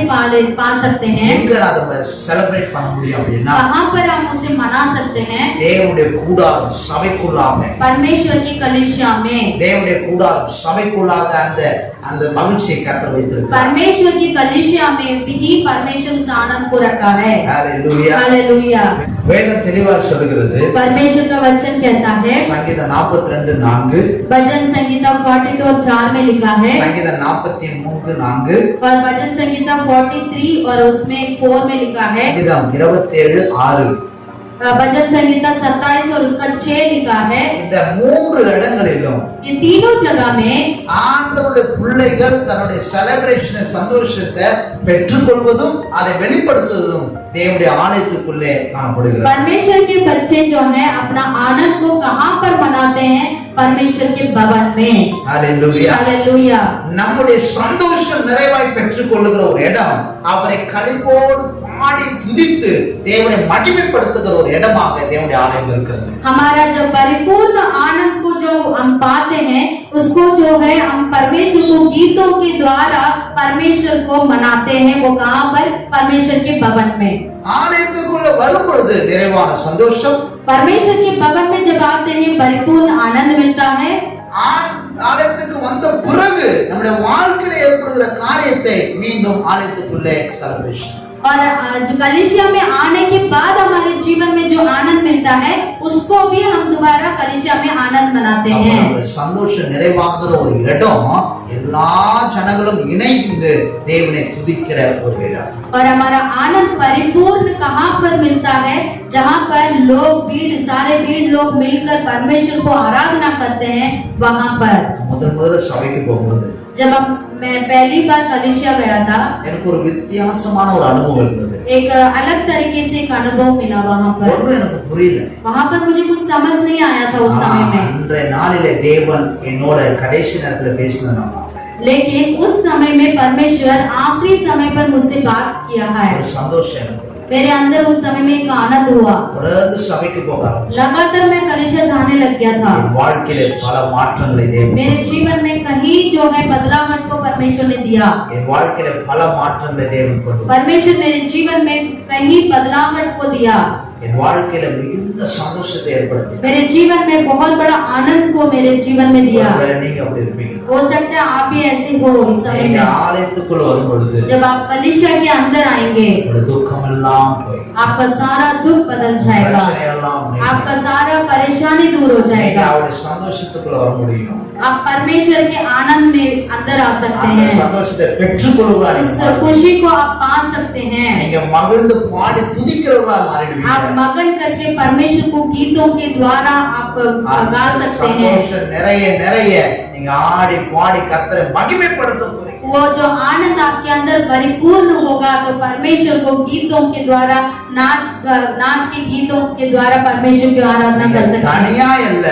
पा सकते हैं, எங்க அதை செலிப்ரேட் பண்ண முடியும் அப்படின்னா कहाँ पर हम उसे मना सकते हैं? தேவனுடைய கூடாரம் சபைக்குள்ளாக, परमेश्वर की कलीसिया में, தேவனுடைய கூடாரம் சபைக்குள்ளாக அந்த அந்த மகிழ்ச்சியை கர்த்தர் வைத்திருக்கிறார். परमेश्वर की कलीसिया में भी परमेश्वर उस आनंद को रखा है। ஹalleluya. हालेलुया। வேதம் தெளிவா சொல்கிறது. परमेश्वर का वचन कहता है, சங்கீதம் 42:4, भजन संगीता 42:4 में लिखा है, சங்கீதம் 43:4, और भजन संगीता 43 और उसमें 4 में लिखा है, சங்கீதம் 27:6. भजन संगीता 27 और उसका 6 लिखा है। இந்த மூன்று இடங்களிலும் इन तीनों जगह में ஆண்டவருடைய பிள்ளைகள் தன்னுடைய செலிப்ரேஷன் சந்தோஷத்தை பெற்றுக்கொள்வதும் அதை வெளிப்படுத்துவதும் தேவனுடைய ஆலயத்துக்குள்ளே காணப்படுகிறது. परमेश्वर के बच्चे जो हैं अपना आनंद को कहाँ पर मनाते हैं? परमेश्वर के भवन में। ஹalleluya. हालेलुया। நம்முடைய சந்தோஷம் நிறைவாய் பெற்றுக்கொள்ளுகிற ஒரு இடம், அவரை களிப்போடு பாடி துதித்து தேவனை மகிமைப்படுத்துகிற ஒரு இடமாக தேவனுடைய ஆலயம் இருக்கிறது. हमारा जो परिपूर्ण आनंद को जो हम पाते हैं, उसको जो है हम परमेश्वर को गीतों के द्वारा परमेश्वर को मनाते हैं। वो कहाँ पर? परमेश्वर के भवन में। ஆலயத்துக்குள்ள வரும் பொழுது நிறைவான சந்தோஷம், परमेश्वर के भवन में जब आते हैं परिपूर्ण आनंद मिलता है। ஆலயத்துக்கு வந்த பிறகு நம்முடைய வாழ்க்கையில ஏற்படுகிற காரியத்தை மீண்டும் ஆலயத்துக்குள்ளே செலிப்ரேஷன், और कलीसिया में आने के बाद हमारे जीवन में जो आनंद मिलता है उसको भी हम दोबारा कलीसिया में आनंद मनाते हैं। சந்தோஷம் நிறைவாகிற ஒரு இடம், எல்லா ஜனங்களும் இணைந்து தேவனை துதிக்கிற ஒரு இடம். और हमारा आनंद परिपूर्ण कहाँ पर मिलता है? जहाँ पर सारे भीड़ लोग मिलकर परमेश्वर को आराधना करते हैं, वहाँ पर। முதல்ல சபைக்கு போகும்போது जब मैं पहली बार कलीसिया गया था, எனக்கு ஒரு வித்தியாசமான ஒரு அனுபவம் இருந்தது. एक अलग तरीके से एक अनुभव मिला वहाँ पर। ஒன்றும் எனக்கு புரியல. वहाँ पर मुझे कुछ समझ नहीं आया था उस समय में, அன்றைய நாளிலே தேவன் என்னோட கடைசி நேரத்துல பேசினது நான் பார்த்தேன். लेकिन उस समय में परमेश्वर आखिरी समय पर मुझसे बात किया है। ஒரு சந்தோஷம் எனக்கு. मेरे अंदर उस समय में एक आनंद हुआ। தொடர்ந்து சபைக்கு போக ஆரம்பிச்சேன். लगातार मैं कलीसिया जाने लग गया था। என் வாழ்க்கையிலே பல மாற்றங்களை தேவன், मेरे जीवन में कहीं जो है बदलाव को परमेश्वर ने दिया। என் வாழ்க்கையிலே பல மாற்றங்களை தேவன் கொண்டு வந்தார். परमेश्वर मेरे जीवन में कहीं बदलाव को दिया। என் வாழ்க்கையில மிகுந்த சந்தோஷத்தை ஏற்படுத்தி, मेरे जीवन में बहुत बड़ा आनंद को मेरे जीवन में दिया। ஒருவேளை நீங்க அப்படி இருப்பீங்க. हो सकता है आप भी ऐसे हो इस समय நீங்க में। ஆலயத்துக்குள்ள வரும் பொழுது जब आप कलीसिया के अंदर आएंगे, உங்க துக்கம் எல்லாம் போய், आपका सारा दुख बदल जाएगा, பிரச்சனை எல்லாம் நீங்கி, आपका सारा परेशानी दूर हो நீங்க जाएगा। அவருடைய சந்தோஷத்துக்குள்ள வர முடியும். आप परमेश्वर के आनंद में अंदर आ सकते அந்த हैं। சந்தோஷத்தை பெற்றுக்கொள்வதா इस खुशी को आप पा सकते हैं। நீங்க மகிழ்ந்து பாடி துதிக்கிறவர்களா आप மாறிடுவீங்க. मगन करके परमेश्वर को गीतों के द्वारा आप गा அந்த सकते हैं। சந்தோஷம் நிறைய நிறைய நீங்க ஆடி பாடி கர்த்தரை மகிமைப்படுத்த போறீங்க. वो जो आनंद आपके अंदर परिपूर्ण होगा तो परमेश्वर को गीतों के द्वारा नाच के गीतों के द्वारा परमेश्वर की आराधना कर सकते हैं। தனியா இல்ல,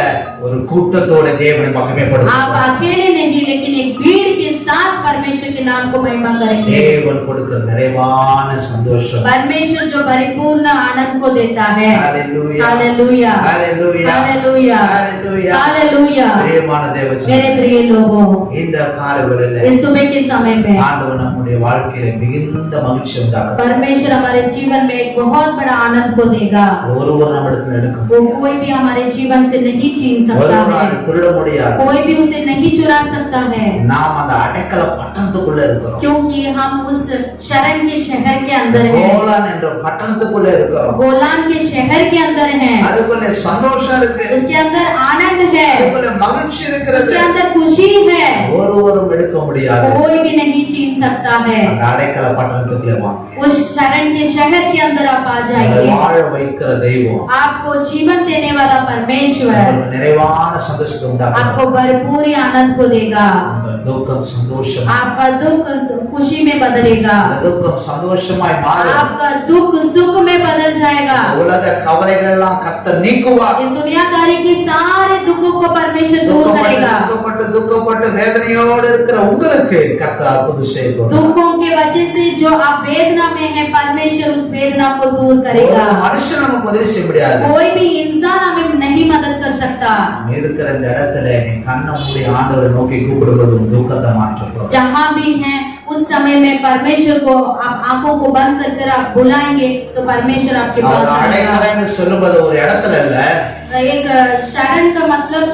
ஒரு கூட்டத்தோட தேவனை आप மகிமைப்படுத்த. अकेले नहीं लेकिन एक भीड़ के साथ परमेश्वर के नाम को महिमा करेंगे। தேவன் கொடுக்கிற நிறைவான சந்தோஷம், परमेश्वर जो परिपूर्ण आनंद को देता है। Hallelujah hallelujah hallelujah hallelujah hallelujah hallelujah. பிரியமான தேவஜனமே, मेरे प्रिय लोगों, இந்த காலவெளியில इस सुबह के समय में ஆண்டவர் நம்முடைய வாழ்க்கையில மிகுந்த மகிழ்ச்சி உண்டாக்கும். परमेश्वर हमारे जीवन में एक बहुत बड़ा आनंद को देगा। அது ஒருவர் நம்மிடத்துல எடுக்கும், वो कोई भी हमारे जीवन से नहीं छीन सकता ஒருவர் है, அதை திருட முடியாது. कोई भी उसे नहीं चुरा सकता है, நாம் அந்த அடைக்கல பட்டணத்துக்குள்ள இருக்கிறோம், क्योंकि हम उस शरण के शहर के अंदर हैं, கோலான் என்ற பட்டணத்துக்குள்ள இருக்கிறோம். गोलान के शहर के अंदर हैं। அதுக்குள்ள சந்தோஷம் இருக்கு, उसके अंदर आनंद है, அதுக்குள்ள மகிழ்ச்சி இருக்கிறது. उसके अंदर खुशी है, ஒருவரும் எடுக்க முடியாது. कोई भी नहीं छीन सकता है। அந்த அடைக்கல பட்டணத்துக்குள்ள வாங்க. उस शरण के शहर के अंदर आप आ உங்களை जाइए। வாழ வைக்கிற தெய்வம் आपको जीवन देने वाला परमेश्वर உங்களுக்கு நிறைவான சந்தோஷத்தை உண்டாக்கும். आपको भरपूर आनंद को देगा। உங்கள் துக்கம் சந்தோஷம், आपका दुख खुशी में बदलेगा, அந்த துக்கம் சந்தோஷமாய் மாறும். आपका दुख सुख में बदल जाएगा। உலக கவலைகள் எல்லாம் கர்த்தர் நீக்குவார். इस दुनियादारी के सारे दुखों को परमेश्वर दूर துக்கப்பட்டு करेगा। துக்கப்பட்டு வேதனையோடு இருக்கிற உங்களுக்கு கர்த்தர் அற்புதம் செய்வார். दुखों के वजह से जो आप वेदना में हैं, परमेश्वर उस वेदना को दूर ஒரு करेगा। மனுஷன் நமக்கு உதவி செய்ய முடியாது. कोई भी इंसान हमें नहीं मदद कर सकता। நாம் இருக்கிற இந்த இடத்துல நீ கண்ணை மூடி ஆண்டவரை நோக்கி கூப்பிடுவது உன் துக்கத்தை மாற்றும். जहाँ भी हैं उस समय में परमेश्वर को आप आंखों को बंद कर आप बुलाएंगे तो परमेश्वर आपके पास அவர் आएगा। அடைக்கலன்னு சொல்லும்போது ஒரு இடத்துல இல்ல, एक शरण का मतलब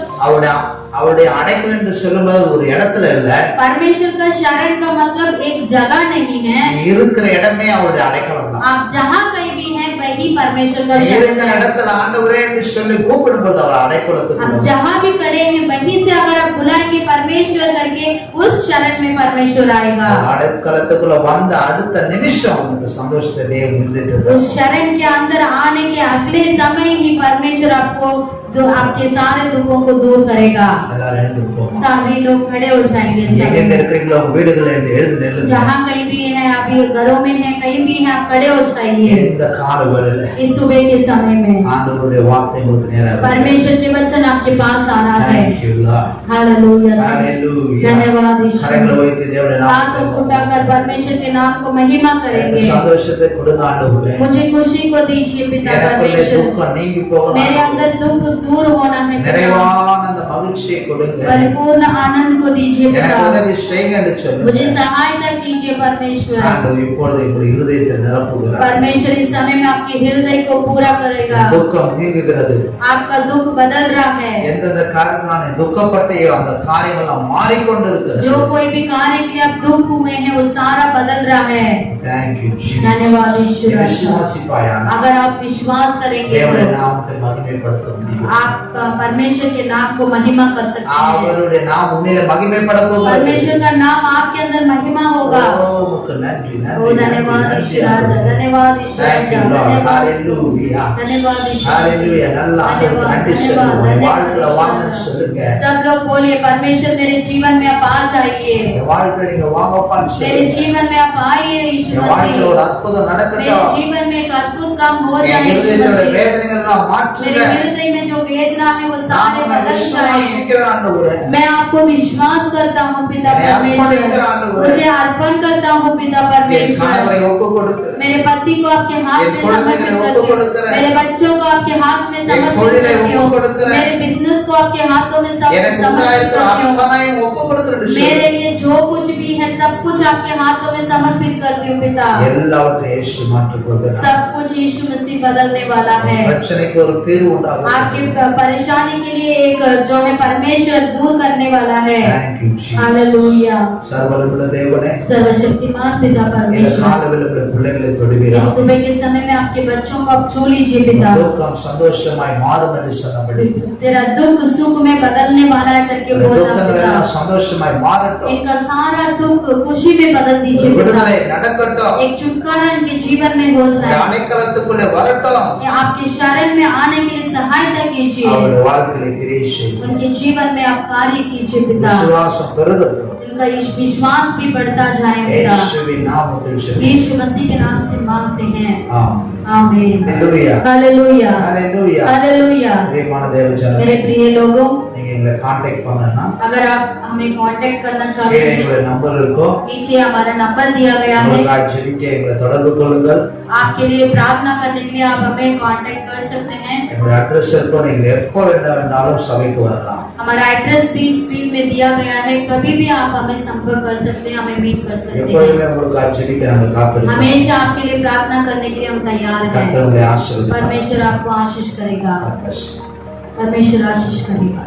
அவருடைய அடைக்கல் என்று சொல்லும்போது ஒரு இடத்துல இல்ல, परमेश्वर का शरण का मतलब एक जगह नहीं है। நீ இருக்கிற இடமே அவருடைய அடைக்கலம் தான். आप जहाँ कहीं भी हैं वही परमेश्वर का நீ शरण இருக்கிற है। இடத்துல ஆண்டவரே என்று சொல்லி கூப்பிடும்போது அவர் அடைக்கலத்துக்கு आप வரும். जहाँ भी खड़े हैं वहीं से अगर आप बुलाएंगे परमेश्वर करके उस शरण में परमेश्वर आएगा। அடைக்கலத்துக்குள்ள வந்த அடுத்த நிமிஷம் உங்களுக்கு சந்தோஷத்தை தேவன் இருந்துட்டு उस शरण के अंदर आने के अगले समय ही परमेश्वर आपको जो आपके सारे दुखों को दूर करेगा। எல்லாரும் எழுந்திருப்போம். सभी लोग खड़े हो जाएंगे। எங்க இருக்கிறீங்களோ உங்க வீடுகளை எழுந்து நில்லுங்க. जहाँ कहीं भी है, आप ये घरों में हैं, कहीं भी हैं, आप खड़े हो जाइए। இந்த கால வேளையில इस सुबह के समय में ஆண்டவருடைய வார்த்தை உங்களுக்கு நேரா வருது. परमेश्वर के वचन आपके पास आ रहा है। Thank you, Lord. Hallelujah Hallelujah. धन्यवाद यीशु। கரங்களை உயர்த்தி தேவனுடைய हाथों को நாமத்தை उठाकर परमेश्वर के नाम को महिमा இந்த करेंगे। சந்தோஷத்தை கொடுங்க ஆண்டவரே. मुझे खुशी को दीजिए पिता எனக்குள்ளே परमेश्वर। துக்கம் நீங்கி போகணும். मेरे अंदर दुख दूर होना है पिता। நிறைவான அந்த மகிழ்ச்சியை கொடுங்க. परिपूर्ण आनंद को दीजिए எனக்கு पिता। உதவி செய்யுங்க என்று சொல்லுங்க. मुझे सहायता कीजिए परमेश्वर। ஆண்டவர் இப்பொழுது உங்களுடைய இருதயத்தை நிரப்புகிறார். परमेश्वर इस समय में आपके हृदय को पूरा करेगा। துக்கம் நீங்குகிறது. आपका दुख बदल रहा है। எந்தெந்த காரியத்தினால நீ துக்கப்பட்டியோ அந்த காரியங்கள் மாறிக்கொண்டு இருக்கிறது. जो कोई भी कार्य के लिए आप दुख हुए हैं वो सारा बदल रहा है। Thank you, Jesus. धन्यवाद ईश्वर। விசுவாசிப்பாயாக अगर आप विश्वास करेंगे தேவனுடைய तो நாமத்தை மகிமைப்படுத்த முடியும். आप परमेश्वर के नाम को महिमा कर सकते हैं। அவருடைய நாம் உன்னிலே மகிமைப்பட போகிறது. परमेश्वर का नाम आपके अंदर महिमा होगा। ஓ, உமக்கு நன்றி ओ நன்றி धन्यवाद நன்றி, ईश्वर நன்றி. राजा, धन्यवाद ईश्वर Thank you, राजा, Lord. धन्यवाद Hallelujah. धन्यवाद ईश्वर। Hallelujah. நல்லா ஆண்டவருக்கு நன்றி சொல்லுங்க. உங்க வாழ்க்கையில வாங்கன்னு சொல்லுங்க. सब लोग बोलिए परमेश्वर मेरे जीवन में आप आ जाइए। இந்த வாழ்க்கையில நீங்க வாங்கப்பான்னு मेरे சொல்லுங்க. जीवन में आप आइए यीशु இந்த வாழ்க்கையில मसीह। ஒரு அற்புதம் मेरे நடக்கட்டும். जीवन में एक अद्भुत काम हो என் जाए यीशु இருதயத்தோட मसीह। வேதனைகள் எல்லாம் மாற்றுங்க. मेरे हृदय में जो वेदना है वो सारे நான் बदल जाए। விசுவாசிக்கிறேன் ஆண்டவரே. मैं आपको विश्वास करता हूँ पिता मैं परमेश्वर। अर्पण मुझे अर्पण करता हूँ पिता என் परमेश्वर। கணவரை ஒப்புக் கொடுக்கிறேன். मेरे पति को आपके हाथ ये में थोड़े समर्पित दिन में करती वो हूँ। கொடுக்கிறேன். मेरे बच्चों को आपके हाथ में ये समर्पित थोड़े दिन करती वो हूँ। கொடுக்கிறேன். मेरे बिजनेस को आपके हाथों में सब எனக்கு समर्पित உண்டாயிருக்கிற करती हूँ। அத்தனையும் ஒப்புக் கொடுக்கிறேன் என்று मेरे சொல்லு. लिए जो कुछ भी है सब कुछ आपके हाथों में समर्पित करती हूँ पिता। எல்லாவற்றையும் இயேசு மாற்றிக் கொள்கிறார். सब कुछ यीशु मसीह बदलने वाला है। பிரச்சனைக்கு ஒரு தீர்வு உண்டாகும். आपकी परेशानी के लिए एक जो है परमेश्वर दूर करने वाला है। Thank you, Jesus. हालेलुया சர்வவல்லமையுள்ள தேவனே, सर्वशक्तिमान पिता இந்த परमेश्वर। காலவெளியில் உம்முடைய பிள்ளைகளை इस தொடுவீராக. सुबह के समय में आपके बच्चों को आप छू लीजिए पिता। துக்கம் சந்தோஷமாய் மாறும் என்று சொன்னபடி तेरा दुख सुख में बदलने वाला है करके இந்த बोल रहा துக்கங்கள் पिता। எல்லாம் சந்தோஷமாய் மாறட்டும். इनका सारा दुख खुशी में बदल ஒரு दीजिए पिता। விடுதலை நடக்கட்டும். एक छुटकारा इनके जीवन में हो இந்த जाए। அடைக்கலத்துக்குள்ளே வரட்டும். आपके शरण में आने के लिए सहायता कीजिए। அவருடைய வாழ்க்கையில கிரியை செய்யும். उनके जीवन में आप कार्य कीजिए पिता। விசுவாசம் பெருகட்டும். उनका विश्वास भी बढ़ता जाए पिता। இயேசுவின் நாமத்தில் ஜெபிக்கிறோம். यीशु मसीह के नाम से मांगते हैं, ஆமென். आमीन। ஹalleluya. हालेलुया, ஹalleluya. हालेलुया। பிரியமான தேவஜனமே, मेरे प्रिय लोगों, நீங்க எங்களை कांटेक्ट பண்ணனும்னா अगर आप हमें कांटेक्ट करना चाहते கீழே हैं, எங்களுடைய நம்பர் இருக்கும். नीचे हमारा नंबर दिया गया है। உங்களுக்காக ஜெபிக்க எங்களை தொடர்பு கொள்ளுங்கள். आपके लिए प्रार्थना करने के लिए आप हमें कांटेक्ट कर सकते हैं। எங்களுடைய அட்ரஸ் இருக்கும். நீங்க எப்போ வேணாலும் சபைக்கு வரலாம். हमारा एड्रेस भी स्क्रीन में दिया गया है, कभी भी आप हमें संपर्क कर सकते हैं, हमें मीट कर सकते हैं। எப்பொழுதுமே உங்களுக்காக ஜெபிக்க நாங்கள் காத்திருக்கிறோம். हमेशा आपके लिए प्रार्थना करने के लिए हम तैयार हैं। கர்த்தர் உங்களை ஆசீர்வதிப்பார். परमेश्वर आपको आशीष करेगा, God bless you. परमेश्वर आशीष करेगा।